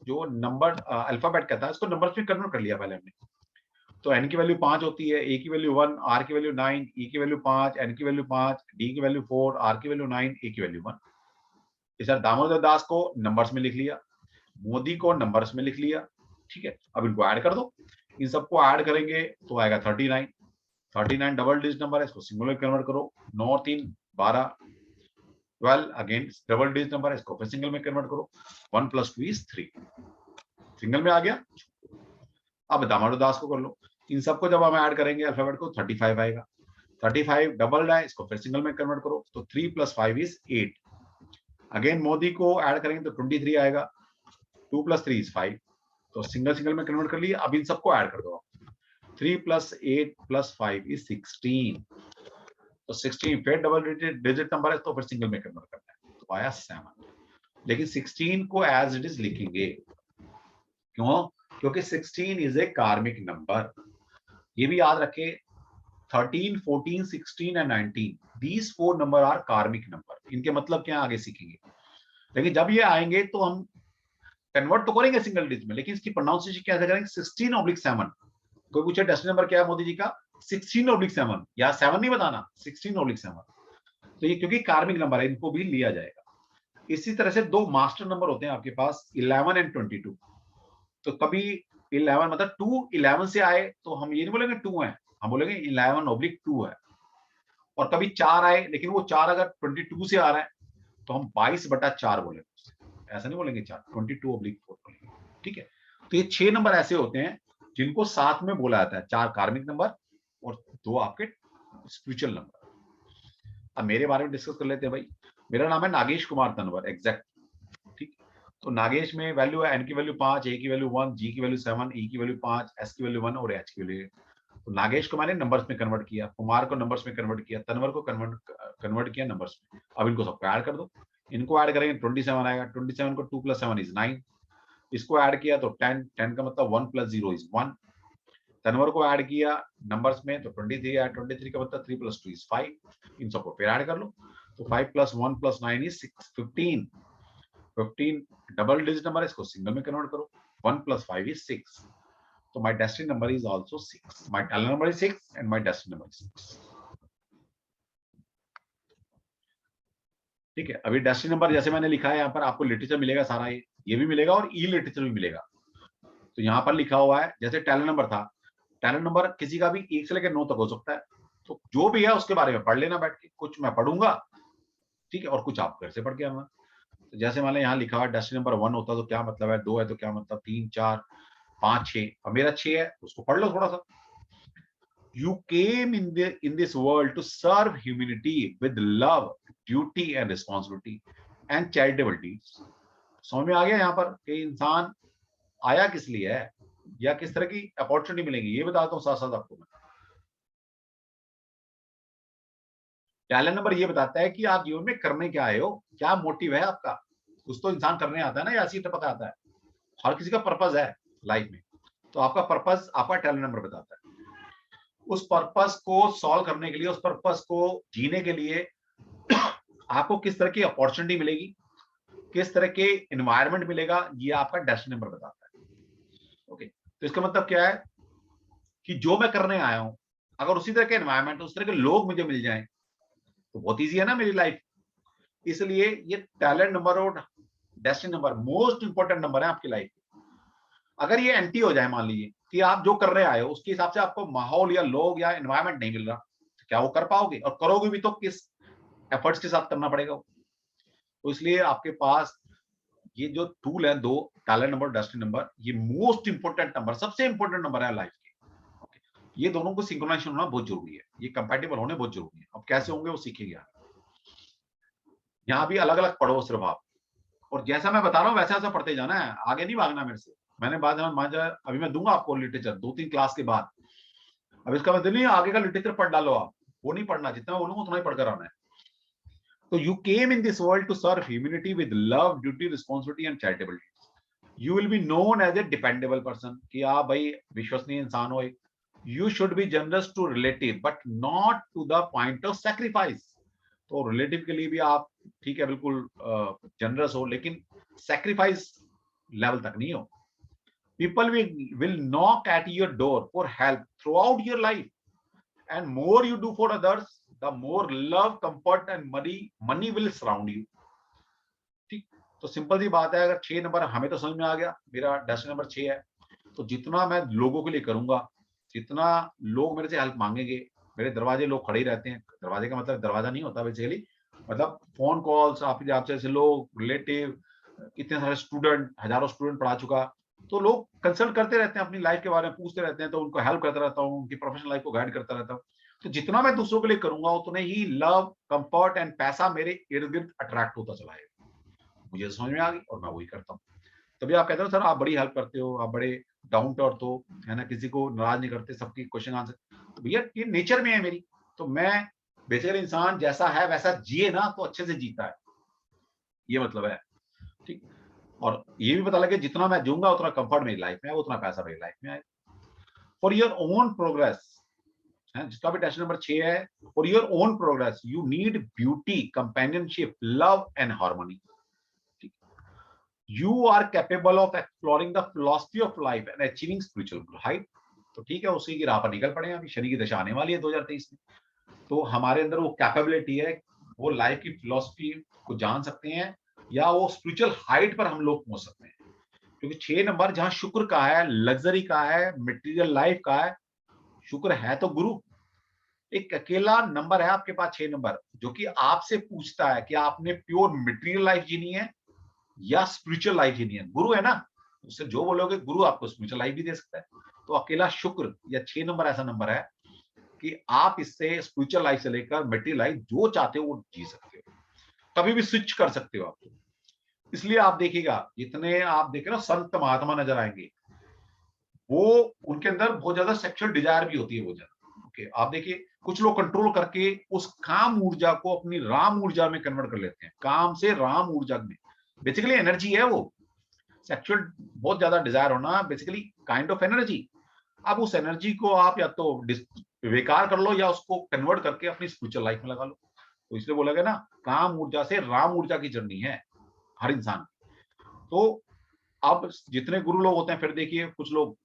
जो नंबर अल्फाबेट कहता है उसको नंबर्स में कन्वर्ट कर लिया पहले हमने। तो n की वैल्यू 5 होती है, a की वैल्यू 1, r की वैल्यू 9, e की वैल्यू 5, n की वैल्यू 5, d की वैल्यू 4, r की वैल्यू 9, a की वैल्यू 1। इस दामोदर दास को नंबर्स में लिख लिया, मोदी को नंबर्स में लिख लिया। ठीक है, अब इनको ऐड कर दो। इन सबको ऐड करेंगे तो आएगा 39। 39 डबल डिजिट नंबर है, इसको सिंगल में कन्वर्ट करो। 9 3 12, 12 अगेन डबल डिजिट नंबर है, इसको फिर सिंगल में कन्वर्ट करो। 1 + 2 = 3, सिंगल में आ गया। अब दामोदर दास को कर लो। इन सबको जब हम ऐड करेंगे अल्फाबेट को 35 आएगा। 35 डबल है, इसको फिर सिंगल में कन्वर्ट करो तो 3 + 5 = 8। अगेन मोदी को ऐड करेंगे तो 23 आएगा। 2 + 3 = 5, तो सिंगल सिंगल में कन्वर्ट कर लिया। अब इन सबको ऐड कर दो। 3 + 8 + 5 = 16। तो 16 फिर डबल डिजिट नंबर है, तो फिर सिंगल में कन्वर्ट करना है, तो आया 7। लेकिन 16 को एज इट इज लिखेंगे, क्यों? क्योंकि 16 इज ए कार्मिक नंबर। ये भी याद रखे, 13, 14, 16 एंड 19, these 4 नंबर आर कार्मिक नंबर। इनके मतलब क्या आगे सीखेंगे। लेकिन जब ये आएंगे तो हम कन्वर्ट तो करेंगे सिंगल डिजिट में, लेकिन इसकी प्रोनाउंसिएशन कैसे करेंगे? 16/7। कोई पूछे डेसिमल नंबर क्या है मोदी जी का, 16/7, या 7 नहीं बताना, 16/7। तो ये क्योंकि कार्मिक नंबर है, इनको भी लिया जाएगा। इसी तरह से दो मास्टर नंबर होते हैं आपके पास, 11 एंड 22। तो कभी 11 मतलब 2 11 से आए तो हम ये नहीं बोलेंगे 2 है, हम बोलेंगे 11/2 है। और कभी 4 आए, लेकिन वो 4 अगर 22 से आ रहा है तो हम 22/4 बोलेंगे, ऐसा नहीं बोलेंगे 4, 22/4 बोलेंगे। ठीक है, तो ये 6 नंबर ऐसे होते हैं जिनको साथ में बोला जाता है, 4 कार्मिक नंबर और 2 आपके स्पिरिचुअल नंबर। अब मेरे बारे में डिस्कस कर लेते हैं भाई। मेरा नाम है नागेश कुमार तनवर, एग्जैक्ट। ठीक, तो नागेश में वैल्यू है, एन की वैल्यू 5, ए की वैल्यू 1, जी की वैल्यू 7, ई की वैल्यू 5, एस की वैल्यू 1 और एच की वैल्यू। तो नागेश को मैंने नंबर्स में कन्वर्ट किया, कुमार को नंबर्स में कन्वर्ट किया, तनवर को कन्वर्ट किया नंबर्स में। अब इनको सबको ऐड कर दो। इनको ऐड करेंगे 27 आएगा। 27 को 2 + 7 = 9। इसको ऐड किया तो 10, 10 का मतलब 1 + 0 = 1। तनवर को ऐड किया नंबर्स में तो 23 आया। 23 का मतलब 3 + 2 = 5। इन सबको फिर ऐड कर लो तो 5 + 1 + 9 = 6, 15। 15 डबल डिजिट नंबर है, इसको सिंगल में कन्वर्ट करो। 1 + 5 = 6। So my destiny number is also 6. My talent number is 6 and my destiny number is 6. ठीक है, अभी डेस्टिनी नंबर जैसे मैंने लिखा है यहाँ पर, आपको लिटरेचर मिलेगा सारा, ये भी मिलेगा और ई लिटरेचर भी मिलेगा। तो यहाँ पर लिखा हुआ है, जैसे टैलेंट नंबर था, टैलेंट नंबर किसी का भी 1 से लेकर 9 तक हो सकता है। तो जो भी है उसके बारे में पढ़ लेना बैठ के, कुछ मैं पढ़ूंगा, ठीक है, और कुछ आप घर से पढ़ के आना। तो जैसे मैंने यहाँ लिखा हुआ डेस्टिनी नंबर 1 होता तो क्या मतलब है, 2 है तो क्या मतलब, 3 4 5 6, और मेरा 6 है, उसको पढ़ लो थोड़ा सा। You came in this world to serve humanity with love, duty and responsibility and charitable deeds. समझ में आ गया यहाँ पर कि इंसान आया किस लिए है या किस तरह की अपॉर्चुनिटी मिलेगी, ये बताता हूँ साथ साथ आपको मैं। टैलेंट नंबर ये बताता है कि आप जीवन में करने क्या आए हो, क्या मोटिव है आपका। कुछ तो इंसान करने आता है ना, या ऐसी पता आता है। हर किसी का पर्पज है लाइफ में, तो आपका पर्पज आपका टैलेंट नंबर बताता है। उस पर्पस को सॉल्व करने के लिए, उस पर्पस को जीने के लिए आपको किस तरह की अपॉर्चुनिटी मिलेगी, किस तरह के एनवायरनमेंट मिलेगा, ये आपका डेस्टिनी नंबर बताता है। ओके, तो इसका मतलब क्या है कि जो मैं करने आया हूं, अगर उसी तरह के एनवायरनमेंट, उस तरह के लोग मुझे मिल जाएं तो बहुत ईजी है ना मेरी लाइफ। इसलिए ये टैलेंट नंबर और destiny number most important number है आपकी लाइफ। अगर ये एंटी हो जाए, मान लीजिए कि आप जो कर रहे आए हो उसके हिसाब से आपको माहौल या लोग या एनवायरनमेंट नहीं मिल रहा, तो क्या वो कर पाओगे? और करोगे भी तो किस एफर्ट्स के साथ करना पड़ेगा। तो इसलिए आपके पास ये जो टूल है, दो, टैलेंट नंबर, डेस्टिनी नंबर, ये मोस्ट इंपोर्टेंट नंबर, सबसे इंपोर्टेंट नंबर है लाइफ के। ये दोनों को सिंक्रोनाइजेशन होना बहुत जरूरी है, ये कंपैटिबल होने बहुत जरूरी है। अब कैसे होंगे वो सीखेंगे आप। यहाँ भी अलग अलग पढ़ो सिर्फ आप, और जैसा मैं बता रहा हूँ वैसा वैसा पढ़ते जाना है, आगे नहीं भागना मेरे से। मैंने बाद में अभी मैं दूंगा आपको लिटरेचर 2-3 क्लास के बाद। अब इसका मतलब नहीं आगे का लिटरेचर पढ़ डालो आप, वो नहीं पढ़ना, जितना बोलूंगा उतना ही पढ़कर आना है। तो you came in this world to serve humanity with love, duty, responsibility and charitability. You will be known as a dependable person, कि आप भाई विश्वसनीय इंसान हो। You should be generous to relative but not to the point of sacrifice. तो relative के लिए भी आप ठीक है बिल्कुल जनरस हो, लेकिन सैक्रिफाइस लेवल तक नहीं हो। People will knock at your door for help through out your life, and more you do for others the more love, comfort and money will surround you. ठीक, तो सिंपल सी बात है, अगर 6 नंबर हमें तो समझ में आ गया, मेरा डेस्टिनी नंबर 6 है, तो जितना मैं लोगों के लिए करूंगा, जितना लोग मेरे से हेल्प मांगेंगे, मेरे दरवाजे लोग खड़े ही रहते हैं, दरवाजे का मतलब दरवाजा नहीं होता बेसिकली, मतलब फोन कॉल्स, आपसे ऐसे लोग, रिलेटिव, इतने सारे स्टूडेंट, हजारों स्टूडेंट पढ़ा चुका, तो लोग कंसल्ट करते रहते हैं, अपनी लाइफ के बारे में पूछते रहते हैं, तो उनको हेल्प करता रहता हूँ, उनकी प्रोफेशनल लाइफ को गाइड करता रहता हूँ। तो जितना मैं दूसरों के लिए करूंगा, उतने ही लव, कंफर्ट एंड पैसा मेरे इर्द गिर्द अट्रैक्ट होता चला है। मुझे समझ में आ गई और मैं वही करता हूँ। तभी आप कहते हो सर आप बड़ी हेल्प करते हो, आप बड़े डाउन टू अर्थ हो, है ना, किसी को नाराज नहीं करते, सबकी क्वेश्चन आंसर, तो भैया ये नेचर में है मेरी। तो मैं बेसिकली, इंसान जैसा है वैसा जिए ना, तो अच्छे से जीता है, ये मतलब है। ठीक, और ये भी पता लगे जितना मैं जीऊंगा उतना कंफर्ट मेरी लाइफ में है, उतना पैसा मेरी लाइफ में आएगा। फॉर योर ओन प्रोग्रेस, है जिसका भी टेस्ट नंबर 6 है, for your own progress you need beauty, companionship, love and harmony. You are capable of exploring the philosophy of life and achieving spiritual height। तो ठीक है, उसी की राह पर निकल पड़े हैं। अभी शनि की दशा आने वाली है 2023 में, तो हमारे अंदर वो कैपेबिलिटी है, वो लाइफ की फिलॉसफी को जान सकते हैं, या वो स्पिरिचुअल हाइट पर हम लोग पहुंच सकते हैं। क्योंकि 6 नंबर जहां शुक्र का है, लग्जरी का है, मटेरियल लाइफ का है, शुक्र है तो गुरु। एक अकेला नंबर है आपके पास 6 नंबर, जो कि आपसे पूछता है कि आपने प्योर मटेरियल लाइफ जीनी है या स्पिरिचुअल लाइफ जीनी है। गुरु है ना, उससे जो बोलोगे गुरु आपको स्पिरिचुअल लाइफ भी दे सकता है। तो अकेला शुक्र या 6 नंबर ऐसा नंबर है कि आप इससे स्पिरिचुअल लाइफ से लेकर मटेरियल लाइफ जो चाहते हो वो जी सकते हो, कभी भी स्विच कर सकते हो आप। इसलिए आप देखिएगा, जितने आप देखे ना संत महात्मा नजर आएंगे, वो उनके अंदर बहुत ज्यादा सेक्सुअल डिजायर भी होती है, वो ज्यादा। ओके, आप देखिए कुछ लोग कंट्रोल करके उस काम ऊर्जा को अपनी राम ऊर्जा में कन्वर्ट कर लेते हैं, काम से राम ऊर्जा में। बेसिकली एनर्जी है वो, सेक्सुअल बहुत ज्यादा डिजायर होना बेसिकली काइंड ऑफ एनर्जी। अब उस एनर्जी को आप या तो बेकार कर लो, या उसको कन्वर्ट करके अपनी स्पिरिचुअल लाइफ में लगा लो। तो इसलिए बोला गया ना, काम ऊर्जा से राम ऊर्जा की जर्नी है हर इंसान। तो अब जितने गुरु लोग होते हैं, फिर देखिए कुछ लोग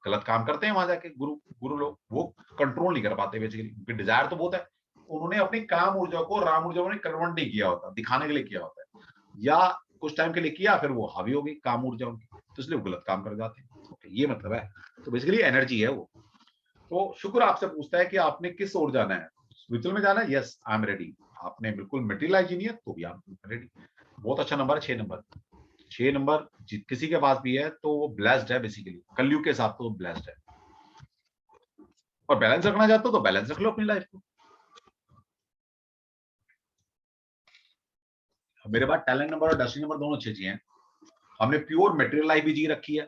गलत काम करते हैं वहां जाके, गुरु गुरु लोग वो कंट्रोल नहीं कर पाते बेसिकली, उनकी डिजायर तो बहुत है, उन्होंने अपनी काम ऊर्जा को राम ऊर्जा में कन्वर्ट नहीं किया होता, दिखाने के लिए किया होता है, या कुछ टाइम के लिए किया, फिर वो हावी हो गई काम ऊर्जा उनकी, तो इसलिए वो गलत काम कर जाते हैं। ओके, ये मतलब है। तो बेसिकली एनर्जी है वो। तो शुक्र आपसे पूछता है कि आपने किस ओर जाना है, स्पिरिचुअल में जाना है, यस आई एम रेडी। आपने बिल्कुल मटेरियलाइज नहीं है तो भी आप रेडी। बहुत अच्छा नंबर है 6 नंबर। 6 नंबर किसी के पास भी है तो वो ब्लेस्ड है, बेसिकली कलयुग के हिसाब से वो ब्लेस्ड है। और बैलेंस रखना चाहते हो तो बैलेंस रख लो अपनी लाइफ को। मेरे पास टैलेंट नंबर और डेस्टिनी नंबर दोनों अच्छे हैं। हमने प्योर मटेरियल लाइफ भी जी रखी है,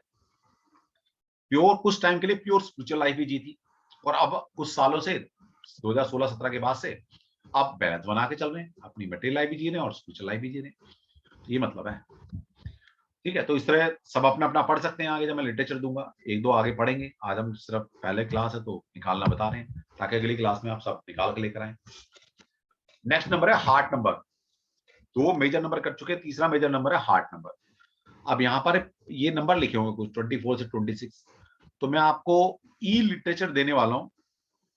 प्योर कुछ टाइम के लिए प्योर स्पिरिचुअल लाइफ भी जी थी, और अब कुछ सालों से 2016-17 के बाद से आप बैलेंस बना के चल रहे हैं, अपनी मटेरियल लाइफ भी जी रहे हैं और स्पिरिचुअल लाइफ भी जी रहे हैं। ये मतलब है। ठीक है, तो इस तरह सब अपना अपना पढ़ सकते हैं। आगे जब मैं लिटरेचर दूंगा, एक दो आगे पढ़ेंगे, आज हम सिर्फ पहले क्लास है तो निकालना बता रहे हैं, ताकि अगली क्लास में आप सब निकाल के लेकर आए। नेक्स्ट नंबर है हार्ट नंबर। दो मेजर नंबर कर चुके, तीसरा मेजर नंबर है हार्ट नंबर। अब यहाँ पर ये नंबर लिखे होंगे कुछ 24 से 26, तो मैं आपको ई लिटरेचर देने वाला हूँ।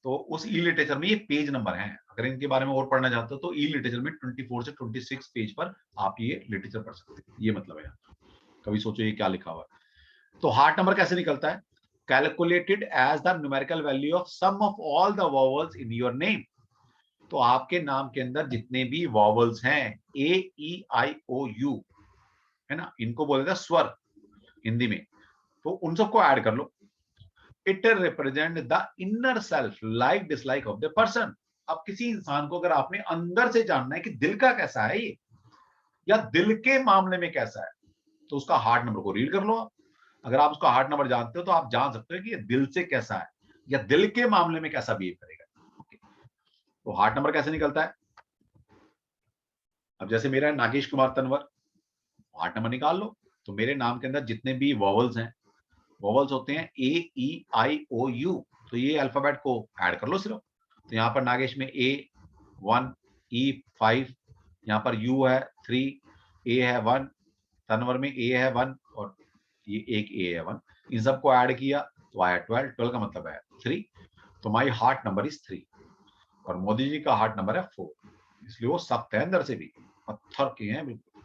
तो उस ई लिटरेचर में ये पेज नंबर है, अगर इनके बारे में और पढ़ना चाहते हो तो ई लिटरेचर में 24 से 26 पेज पर आप ये लिटरेचर पढ़ सकते हैं। ये मतलब है, कभी सोचो ये क्या लिखा हुआ है। तो हार्ट नंबर कैसे निकलता है? Calculated as the numerical value of sum of all the vowels in your name. तो आपके नाम के अंदर जितने भी वॉवल्स हैं, ए ई आई ओ यू, है ना, इनको बोलते हैं स्वर हिंदी में, तो उन सबको ऐड कर लो। It represent the inner self, like dislike of the person. अब किसी इंसान को अगर आपने अंदर से जानना है कि दिल का कैसा है ये, या दिल के मामले में कैसा है, तो उसका हार्ट नंबर को रीड कर लो आप। अगर आप उसका हार्ट नंबर जानते हो तो आप जान सकते हो कि ये दिल से कैसा है, या दिल के मामले में कैसा बिहेव करेगा। Okay. तो हार्ट नंबर कैसे निकलता है? अब जैसे मेरा है नागेश कुमार तनवर, हार्ट नंबर निकाल लो। तो मेरे नाम के अंदर जितने भी वॉवल्स हैं, वॉवल्स होते हैं ए ई आई ओ यू, तो ये अल्फाबेट को ऐड कर लो सिर्फ। तो यहाँ पर नागेश में ए 1, ई 5, यहाँ पर यू है 3, ए है 1, तनवर में ए है 1 और ये एक ए है 1, इन सबको ऐड किया तो आया 12, 12 का मतलब है 3, तो माई हार्ट नंबर इज 3, और मोदी जी का हार्ट नंबर है 4, इसलिए वो सख्त है अंदर से भी, पत्थर के हैं बिल्कुल,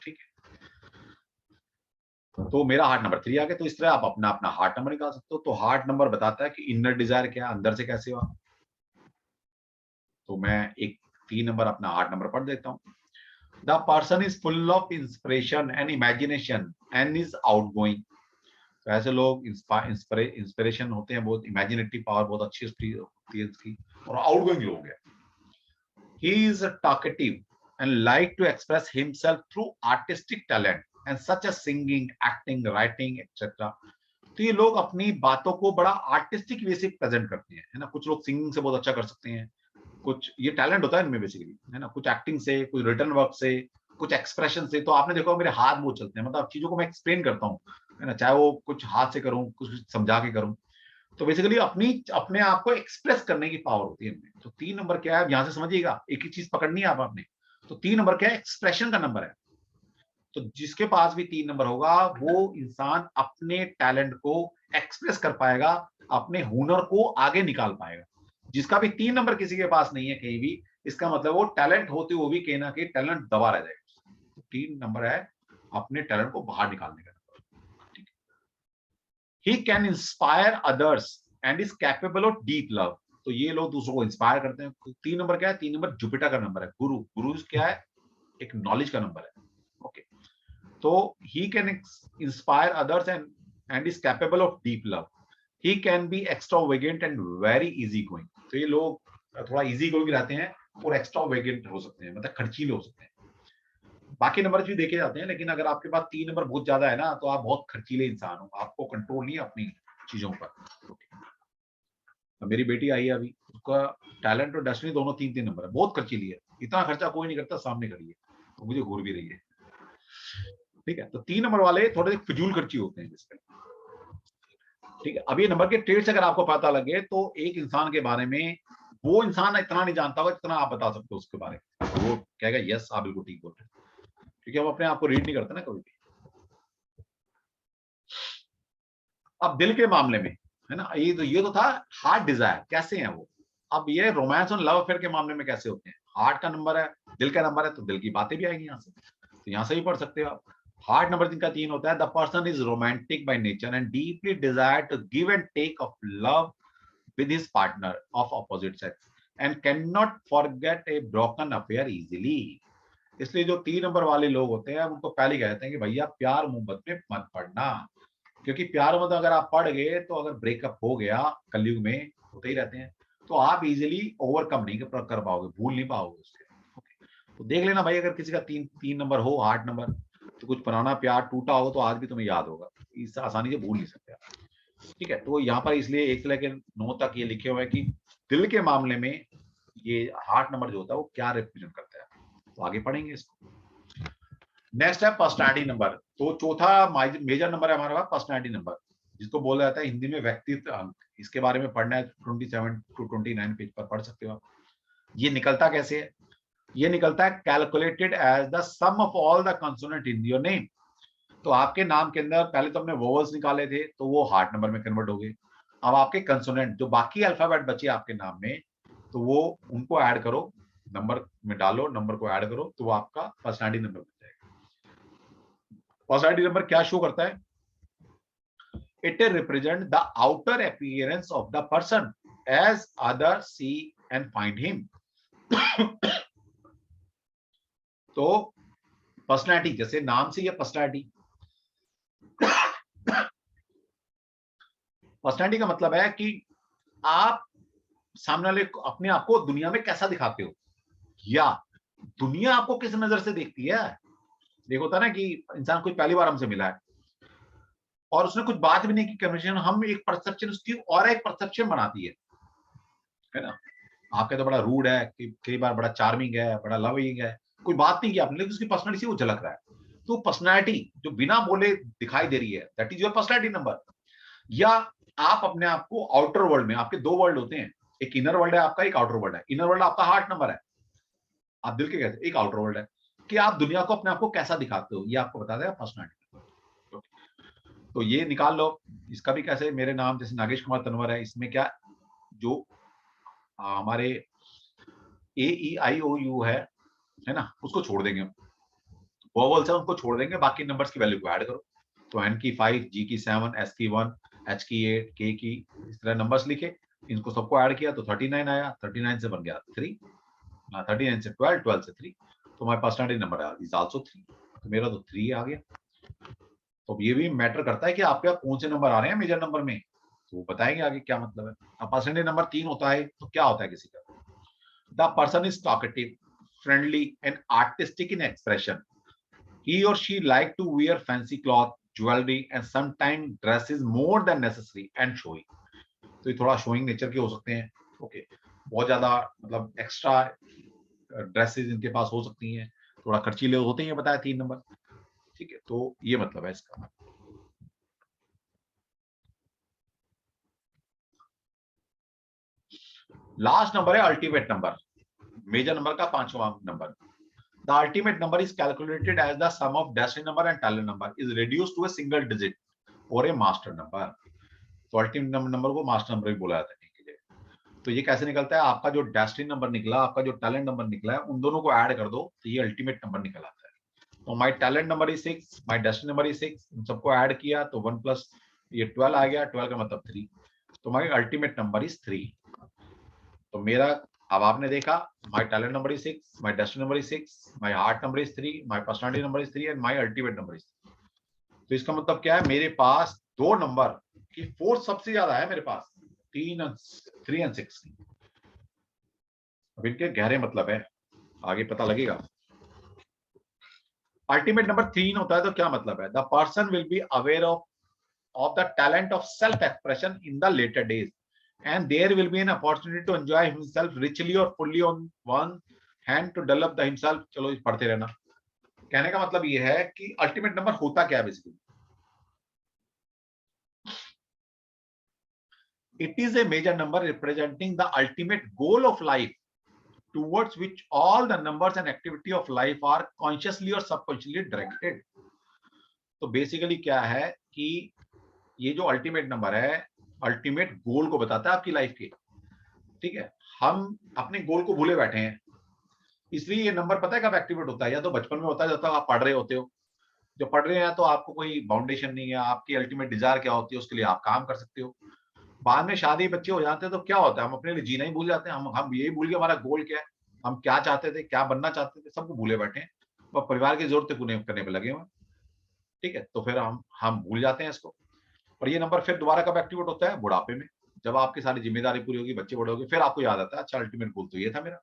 ठीक है। तो मेरा हार्ट नंबर 3 आ गया। तो इस तरह आप अपना अपना हार्ट नंबर निकाल सकते हो। तो हार्ट नंबर बताता है कि इनर डिजायर क्या है, अंदर से कैसे हुआ। तो मैं एक 3 नंबर अपना हार्ट नंबर पढ़ देता हूँ। The person is full of inspiration and imagination and is outgoing. तो ऐसे लोग इंस्पिरेशन होते हैं, बहुत इमेजिनेटिव पावर बहुत अच्छी होती है इसकी, और आउटगोइंग लोग हैं। He is talkative and like to express himself through artistic talent and such as singing, acting, writing, etc. तो ये लोग अपनी बातों को बड़ा आर्टिस्टिक वे से प्रेजेंट करते हैं, है ना। कुछ लोग सिंगिंग से बहुत अच्छा कर सकते हैं, कुछ ये टैलेंट होता है इनमें बेसिकली, है ना। कुछ एक्टिंग से, कुछ रिटर्न वर्क से, कुछ एक्सप्रेशन से। तो आपने देखा मेरे हाथ बहुत चलते हैं, मतलब चीजों को मैं एक्सप्लेन करता हूँ, है ना, चाहे वो कुछ हाथ से करूँ, कुछ समझा के करूँ। तो बेसिकली अपनी अपने आप को एक्सप्रेस करने की पावर होती है इनमें। तो 3 नंबर क्या है, यहां से समझिएगा, एक ही चीज पकड़नी है आप आपने। तो 3 नंबर क्या है, एक्सप्रेशन का नंबर है। तो जिसके पास भी 3 नंबर होगा वो इंसान अपने टैलेंट को एक्सप्रेस कर पाएगा, अपने हुनर को आगे निकाल पाएगा। जिसका भी 3 नंबर किसी के पास नहीं है कहीं भी, इसका मतलब वो टैलेंट होते हुए भी कहीं ना कहीं टैलेंट दबा रह जाएगा। तो 3 नंबर है अपने टैलेंट को बाहर निकालने का number. He can inspire others and is capable of deep love. तो ये लोग दूसरों को इंस्पायर करते हैं। 3 नंबर क्या है, 3 नंबर जुपिटर का नंबर है, गुरु। गुरु क्या है, एक नॉलेज का नंबर है। ओके, तो he can inspire others and is capable of deep love. He can be extravagant and very easy going. तो ये लोग थोड़ा इजी गोइंग रहते हैं और एक्स्ट्रावेगेंट हो सकते हैं, मतलब खर्चीले हो सकते हैं। बाकी नंबर भी देखे जाते हैं, लेकिन अगर आपके पास 3 नंबर बहुत ज्यादा है ना, तो आप बहुत खर्चीले इंसान हो, आपको कंट्रोल नहीं है अपनी चीजों पर। तो मेरी बेटी आई है अभी, उसका टैलेंट और डेस्टिनी दोनों 3-3 नंबर है, बहुत खर्चीली है। इतना खर्चा कोई नहीं करता, सामने खड़ी है, तो मुझे घूर भी रही है। ठीक है, तो 3 नंबर वाले थोड़े फिजूल खर्ची होते हैं जिसपे। ठीक है, अब ये नंबर के ट्रेड्स अगर आपको पता लगे तो एक इंसान के बारे में, वो इंसान इतना नहीं जानता होगा जितना आप बता सकते हो उसके बारे में। तो वो कहेगा यस आप बिल्कुल ठीक बोल रहे हैं, क्योंकि हम अपने आप को रीड नहीं करते ना कभी भी। अब दिल के मामले में, है ना, ये तो था हार्ट डिजायर कैसे है वो। अब ये रोमांस और लव अफेयर के मामले में कैसे होते हैं। हार्ट का नंबर है, दिल का नंबर है, तो दिल की बातें भी आएंगी यहाँ से, तो यहाँ से भी पढ़ सकते हो आप। हार्ट नंबर जिनका 3 होता है, the person is romantic by nature and deeply desire to give and take of love with his partner of opposite sex and cannot forget a broken affair easily। इसलिए जो 3 नंबर वाले लोग होते हैं उनको पहले कहते हैं कि भैया प्यार मोहब्बत में मत पड़ना, क्योंकि प्यार मोहब्बत अगर आप पढ़ गए तो अगर ब्रेकअप हो गया, कलयुग में होते ही रहते हैं, तो आप इजीली ओवरकम नहीं कर पाओगे, भूल नहीं पाओगे उसके। तो देख लेना भाई, अगर किसी का 3 नंबर हो हार्ट नंबर, तो कुछ पुराना प्यार टूटा होगा तो आज भी तुम्हें याद होगा, इससे आसानी से भूल नहीं सकते आप। ठीक है, तो यहाँ पर इसलिए 1 से लेकर 9 तक ये लिखे हुए हैं कि दिल के मामले में ये हार्ट नंबर जो होता है वो क्या रिप्रेजेंट करता है। तो आगे पढ़ेंगे इसको। नेक्स्ट है पर्सनैलिटी नंबर। तो चौथा मेजर नंबर है हमारे पास पर्सनैलिटी नंबर, जिसको बोला जाता है हिंदी में व्यक्तित्व अंक। इसके बारे में पढ़ना है 27 to 29 पेज पर पढ़ सकते हो आप। ये निकलता कैसे है, ये निकलता है calculated as the sum of all the consonant in your name. तो आपके नाम के अंदर पहले तो हमने वोवल्स निकाले थे, तो वो हार्ट नंबर में कन्वर्ट हो गए। अब आपके कंसोनेंट जो बाकी अल्फाबेट बचे आपके नाम में, तो वो उनको ऐड करो, नंबर में डालो, नंबर को ऐड करो, तो वो आपका पर्सनैलिटी नंबर बन जाएगा। पर्सनैलिटी नंबर क्या शो करता है, it represent the outer appearance of the person as other see and find him. तो पर्सनैलिटी, जैसे नाम से ये पर्सनैलिटी, पर्सनैलिटी का मतलब है कि आप सामने वाले अपने आप को दुनिया में कैसा दिखाते हो, या दुनिया आपको किस नजर से देखती है। देखो होता है ना कि इंसान कोई पहली बार हमसे मिला है और उसने कुछ बात भी नहीं की कन्वर्सेशन, हम एक परसेप्शन उसकी और एक परसेप्शन बनाती है ना। आपका तो बड़ा रूड है, कई बार बड़ा चार्मिंग है, बड़ा लविंग है, कोई बात नहीं की आपने, लेकिन उसकी पर्सनैलिटी से वो झलक रहा है। तो पर्सनैलिटी जो बिना बोले दिखाई दे रही है, that is your personality number. या आप अपने आप को आउटर वर्ल्ड में, आपके 2 वर्ल्ड होते हैं, एक इनर वर्ल्ड है आपका, एक आउटर वर्ल्ड है। इनर वर्ल्ड आपका हार्ट नंबर है, आप दिल के कहते, एक आउटर वर्ल्ड है कि आप दुनिया को अपने आप को कैसा दिखाते हो, ये आपको बताता है पर्सनैलिटी। तो ये निकाल लो, इसका भी कैसे, मेरे नाम जैसे नागेश कुमार तनवर है, इसमें क्या जो हमारे ए ई आई ओ यू है ना, उसको छोड़ देंगे, वोवल्स है उनको छोड़ देंगे, बाकी नंबर्स की वैल्यू को ऐड करो। तो एन की 5, जी की 7, एस की 1, एच की 8, के की, इस तरह नंबर्स लिखे, इनको सबको ऐड किया तो 39 आया, 39 से बन गया 3, 39 से 12, 12 से 3, तो हमारे पर्सनैलिटी नंबर इज आल्सो 3, तो मेरा तो 3 आ गया। तो ये भी मैटर करता है कि आपके कौन से नंबर आ रहे हैं मेजर नंबर में, तो वो बताएंगे आगे क्या मतलब है। अब परसेंटेज नंबर 3 होता है तो क्या होता है किसी का, the person is talkative, friendly and artistic in expression, he or she like to wear fancy cloth, jewelry and sometimes dresses more than necessary and showing, तो ये थोड़ा शोइंग नेचर के हो सकते हैं। ओके, बहुत ज्यादा मतलब एक्स्ट्रा ड्रेसेस इनके पास हो सकती हैं, थोड़ा खर्चीले होते हैं, बताया 3 नंबर। ठीक है, तो ये मतलब है इसका। लास्ट नंबर है अल्टीमेट नंबर, मेजर नंबर का 5वां number. The ultimate number is calculated as the sum of decimal number and talent number is reduced to a single digit or a master number. तो ultimate number को master number भी बोला जाता है के लिए। तो ये कैसे निकलता है, आपका जो डेस्टिनी नंबर निकला, आपका जो टैलेंट नंबर निकला है, उन दोनों को ऐड कर दो तो ये अल्टीमेट नंबर निकल आता है। तो my talent number is 6, my destiny number is 6, इन सबको ऐड किया तो 1 प्लस ये 12 आ गया, 12 का मतलब 3, तो माई अल्टीमेट नंबर इज 3। तो मेरा, अब आपने देखा, my talent number is 6, my destiny number is 6, my heart number is 3, my personality number is 3 and my ultimate number is 3। तो इसका मतलब क्या है, मेरे पास दो नंबर की फोर्स सबसे ज्यादा है मेरे पास, 3 एंड 6 की। अब इनके गहरे मतलब है, आगे पता लगेगा। अल्टीमेट नंबर 3 होता है तो क्या मतलब है, the person will be aware of the talent of self expression in the later days and there will be an opportunity to enjoy himself richly or fully on one hand to develop the himself। चलो इस पढ़ते रहना, कहने का मतलब ये है कि अल्टीमेट नंबर होता क्या है basically. It is a major number representing the ultimate goal of life towards which all the numbers and activity of life are consciously or subconsciously directed। तो बेसिकली क्या है कि ये जो अल्टीमेट नंबर है, अल्टीमेट गोल को बताता है आपकी लाइफ के। ठीक है, हम अपने गोल को भूले बैठे हैं, इसलिए ये नंबर पता है कब एक्टिवेट होता है, या तो बचपन में होता है जब तक आप पढ़ रहे होते हो, जो पढ़ रहे हैं तो आपको कोई बाउंडेशन नहीं है, आपकी अल्टीमेट डिजायर क्या होती है उसके लिए आप काम कर सकते हो। बाद में शादी बच्चे हो जाते हैं तो क्या होता है, हम अपने लिए जीना ही भूल जाते हैं, हम यही भूल गए हमारा गोल क्या है, हम क्या चाहते थे, क्या बनना चाहते थे, सबको भूले बैठे हैं और परिवार की जरूरतें पूरी करने पे लगे हुए। ठीक है, तो फिर हम भूल जाते हैं इसको। और ये नंबर फिर दोबारा कब एक्टिवेट होता है, बुढ़ापे में, जब आपकी सारी जिम्मेदारी पूरी होगी, बच्चे बड़े होंगे, फिर आपको याद आता है अच्छा अल्टीमेट गोल तो ये था मेरा।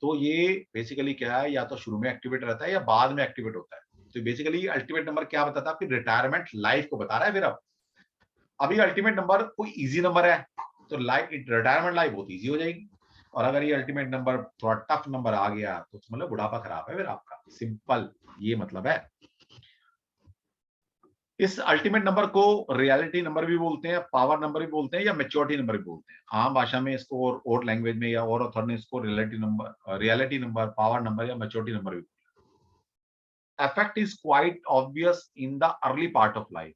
तो ये बेसिकली क्या है, या तो शुरू में एक्टिवेट रहता है या बाद में एक्टिवेट होता है। तो बेसिकली अल्टीमेट नंबर क्या बताता है, आपकी रिटायरमेंट लाइफ को बता रहा है। फिर अब अभी अल्टीमेट नंबर कोई इजी नंबर है तो लाइफ रिटायरमेंट लाइफ बहुत इजी हो जाएगी, और अगर ये अल्टीमेट नंबर थोड़ा टफ नंबर आ गया तो मतलब बुढ़ापा खराब है फिर आपका, सिंपल ये मतलब है। इस अल्टीमेट नंबर को रियलिटी नंबर भी बोलते हैं, पावर नंबर भी बोलते हैं, या मेच्योरिटी नंबर भी बोलते हैं आम भाषा में इसको, और लैंग्वेज में या और ऑथर ने इसको रियलिटी नंबर, पावर नंबर या मेच्योरिटी नंबर भी। Effect is quite obvious in the early part of life,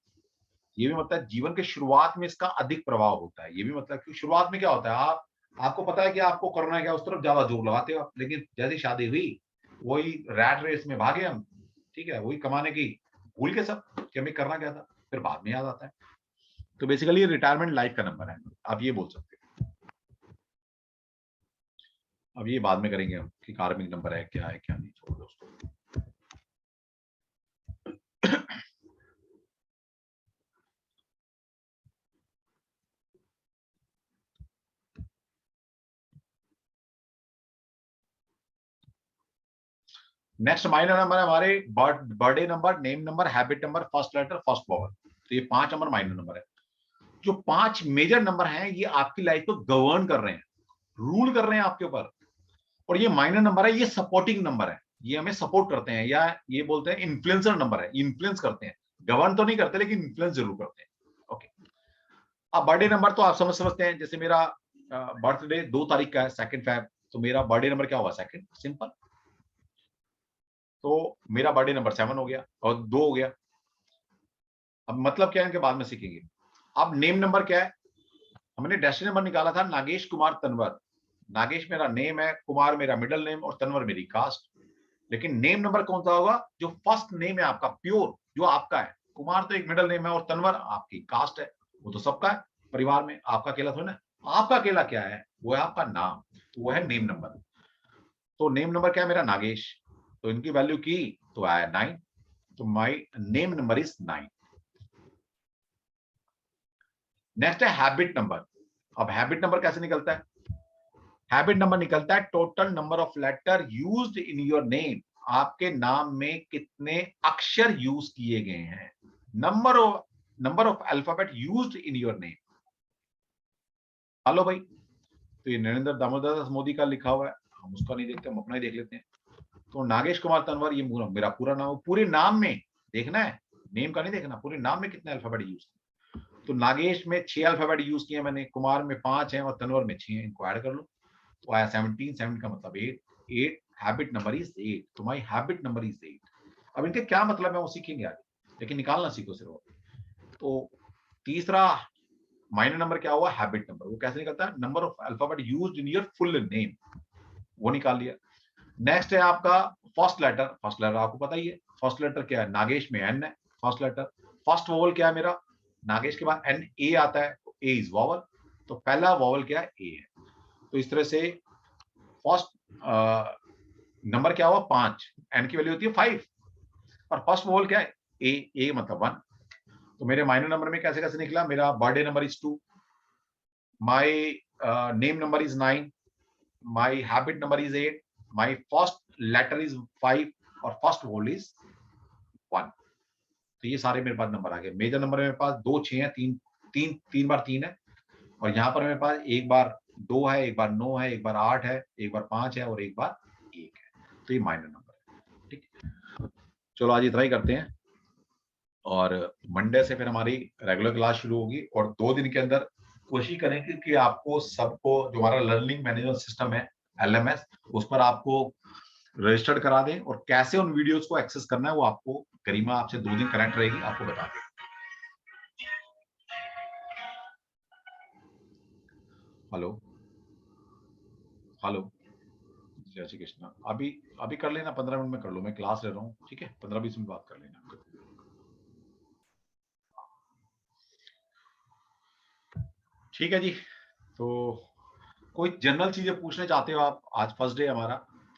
ये भी मतलब जीवन के शुरुआत में इसका अधिक प्रभाव होता है। ये भी मतलब कि शुरुआत में क्या होता है, आपको पता है कि आपको करना है क्या, उस तरफ ज्यादा जोर लगाते हो आप, लेकिन जैसी शादी हुई वही रैट रेस में भागे हम। ठीक है, वही कमाने की भूल के सब कि हमें करना क्या था, फिर बाद में याद आता है। तो बेसिकली रिटायरमेंट लाइफ का नंबर है, आप ये बोल सकते हैं। अब ये बाद में करेंगे हम कि कार्मिक नंबर है क्या नहीं, छोड़ दो उसको। नेक्स्ट माइनर नंबर है हमारे birthday number, name number, habit number, first letter, first power. तो ये 5 नंबर माइनर नंबर है। जो 5 मेजर नंबर हैं ये आपकी लाइफ को गवर्न कर रहे हैं, रूल कर रहे हैं आपके ऊपर। और ये माइनर नंबर है, ये सपोर्टिंग नंबर है, ये हमें सपोर्ट करते हैं, या ये बोलते हैं इन्फ्लुएंसर नंबर है, इन्फ्लुएंस करते हैं, गवर्न तो नहीं करते लेकिन इन्फ्लुएंस जरूर करते हैं। ओके, अब बर्थडे नंबर तो आप समझते हैं, जैसे मेरा बर्थडे 2 तारीख का है, 2 Feb, तो मेरा बर्थडे नंबर क्या हुआ, 2, सिंपल। तो मेरा बर्थडे नंबर 7 हो गया और 2 हो गया। अब मतलब क्या है इनके बाद में सीखेंगे। अब नेम नंबर क्या है, हमने डेस्टिनी नंबर निकाला था नागेश कुमार तनवर। नागेश मेरा नेम है, कुमार मेरा मिडिल नेम और तनवर मेरी कास्ट। लेकिन नेम नंबर कौन सा होगा, जो फर्स्ट नेम है आपका प्योर, जो आपका है। कुमार तो एक मिडिल नेम है और तनवर आपकी कास्ट है, वो तो सबका है परिवार में, आपका अकेला थोड़ा ना। आपका अकेला क्या है, वो है आपका नाम, तो वो है नेम नंबर। तो नेम नंबर क्या है मेरा, नागेश। तो इनकी वैल्यू की तो आया 9, तो my name number is 9। Next है हैबिट नंबर। अब हैबिट नंबर कैसे निकलता है, हैबिट नंबर निकलता है total number of letter used in your name. आपके नाम में कितने अक्षर यूज किए गए हैं, number of alphabet used in your name. Hello भाई, तो ये नरेंद्र दामोदर दास मोदी का लिखा हुआ है, हम उसका नहीं देखते, हम अपना ही देख लेते हैं। तो नागेश कुमार तनवर, ये मेरा पूरा नाम, पूरे नाम में देखना है, नेम का नहीं देखना, पूरे नाम में कितने अल्फाबेट यूज। तो नागेश में 6 अल्फाबेट यूज किए मैंने, कुमार में 5 हैं और तनवर में 6 हैं, इनको ऐड कर लो तो आया 17। 7 का मतलब 8 हैबिट नंबर इज 8, तो माई हैबिट नंबर इज 8। अब इनके क्या मतलब है वो सीखेंगे आगे, लेकिन निकालना सीखो सिर्फ। तो तीसरा माइनर नंबर क्या हुआ, हैबिट नंबर। वो कैसे निकलता है, number of alphabet used in your full name, वो निकाल लिया। नेक्स्ट है आपका फर्स्ट लेटर। फर्स्ट लेटर आपको पता ही है, फर्स्ट लेटर क्या है, नागेश में एन है फर्स्ट लेटर। फर्स्ट वोवल क्या है मेरा, नागेश के बाद एन ए आता है, तो ए इज वोवल, तो पहला वोवल क्या है, ए है। तो इस तरह से फर्स्ट नंबर क्या हुआ 5, एन की वैल्यू होती है 5, और फर्स्ट वोवल क्या है, ए मतलब 1। तो मेरे माइनर नंबर में कैसे कैसे निकला, मेरा birthday number is 2, my name number is 9, my habit number is 8, my first letter is 5 और फर्स्ट वोवल इज 1। तो ये सारे मेरे पास नंबर आ गए। मेजर नंबर मेरे पास 2 6 है, 3 बार 3 है, और यहाँ पर मेरे पास एक बार 2 है, एक बार 9 है, एक बार 8 है, एक बार 5 है और एक बार 1 है। तो ये माइनर नंबर है, ठीक। चलो आज इतना ही करते हैं, और मंडे से फिर हमारी रेगुलर क्लास शुरू होगी, और 2 दिन के अंदर कोशिश करेंगे कि आपको सबको जो हमारा लर्निंग मैनेजमेंट सिस्टम है LMS, उस पर आपको रजिस्टर्ड करा दें, और कैसे उन वीडियोस को एक्सेस करना है वो आपको गरिमा आपसे 2 दिन कनेक्ट रहेगी, आपको बता दें। हेलो हेलो, जय श्री कृष्ण। अभी अभी कर लेना, 15 मिनट में कर लो, मैं क्लास ले रहा हूँ, ठीक है, 15-20 मिनट बात कर लेना। ठीक है जी। तो कोई जनरल चीजें पूछना चाहते हो आप, आज फर्स्ट डे हमारा,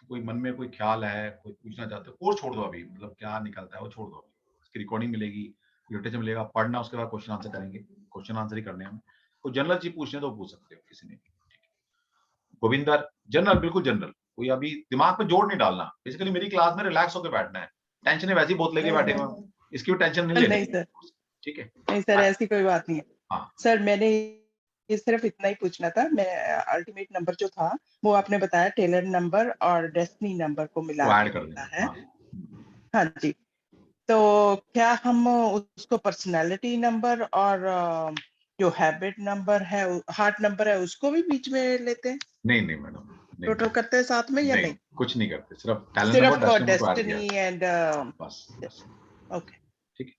कोई मन में कोई ख्याल है, कोई पूछना चाहते हो, और छोड़ दो अभी, मतलब क्या निकलता है वो छोड़ दो अभी। उसकी रिकॉर्डिंग मिलेगी, यूट्यूब मिलेगा, पढ़ना, उसके बाद क्वेश्चन आंसर करेंगे, क्वेश्चन आंसर ही करने हैं। कोई जनरल चीज पूछने तो पूछ सकते हो किसी ने। गोविंदर, जनरल, बिल्कुल जनरल, कोई अभी दिमाग पे जोर नहीं डालना। बेसिकली मेरी क्लास में रिलैक्स होकर बैठना है, टेंशन वैसे ही बहुत लेके बैठे हुए, इसकी भी टेंशन नहीं नहीं लेनी, सर, ठीक है। नहीं सर, ऐसी कोई बात नहीं है। हाँ सर मैंने ये सिर्फ इतना ही पूछना था। मैं अल्टीमेट नंबर जो था वो आपने बताया टेलर नंबर और डेस्टिनी नंबर को मिला वो के ऐड कर होता देना, है। हाँ। हाँ जी। तो क्या हम उसको पर्सनालिटी नंबर और जो हैबिट नंबर है, हार्ट नंबर है, उसको भी बीच में लेते हैं, नहीं नहीं मैडम, नहीं टोटल करते हैं साथ में या नहीं, नहीं? कुछ नहीं करते, सिर्फ टैलेंट नंबर सिर्फ डेस्टिनी नंबर को ऐड किया डेस्टिनी है, एंड बस बस, ओके, ठीक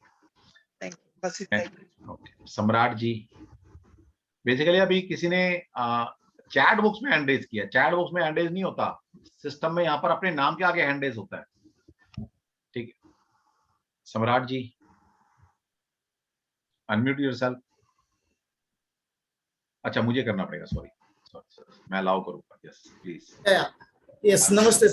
थैंक यू, बस है। इतना ही। ओके, सम्राट जी, बेसिकली अभी किसी ने चैट बॉक्स में हैंड रेज किया, चैट बॉक्स में हैंड रेज नहीं होता, सिस्टम में यहाँ पर अपने नाम के आगे हैंड रेज होता है, ठीक है। सम्राट जी, अनम्यूट योरसेल्फ। अच्छा मुझे करना पड़ेगा, सॉरी सॉरी, मैं अलाउ करूंगा, यस प्लीज। यस, नमस्ते।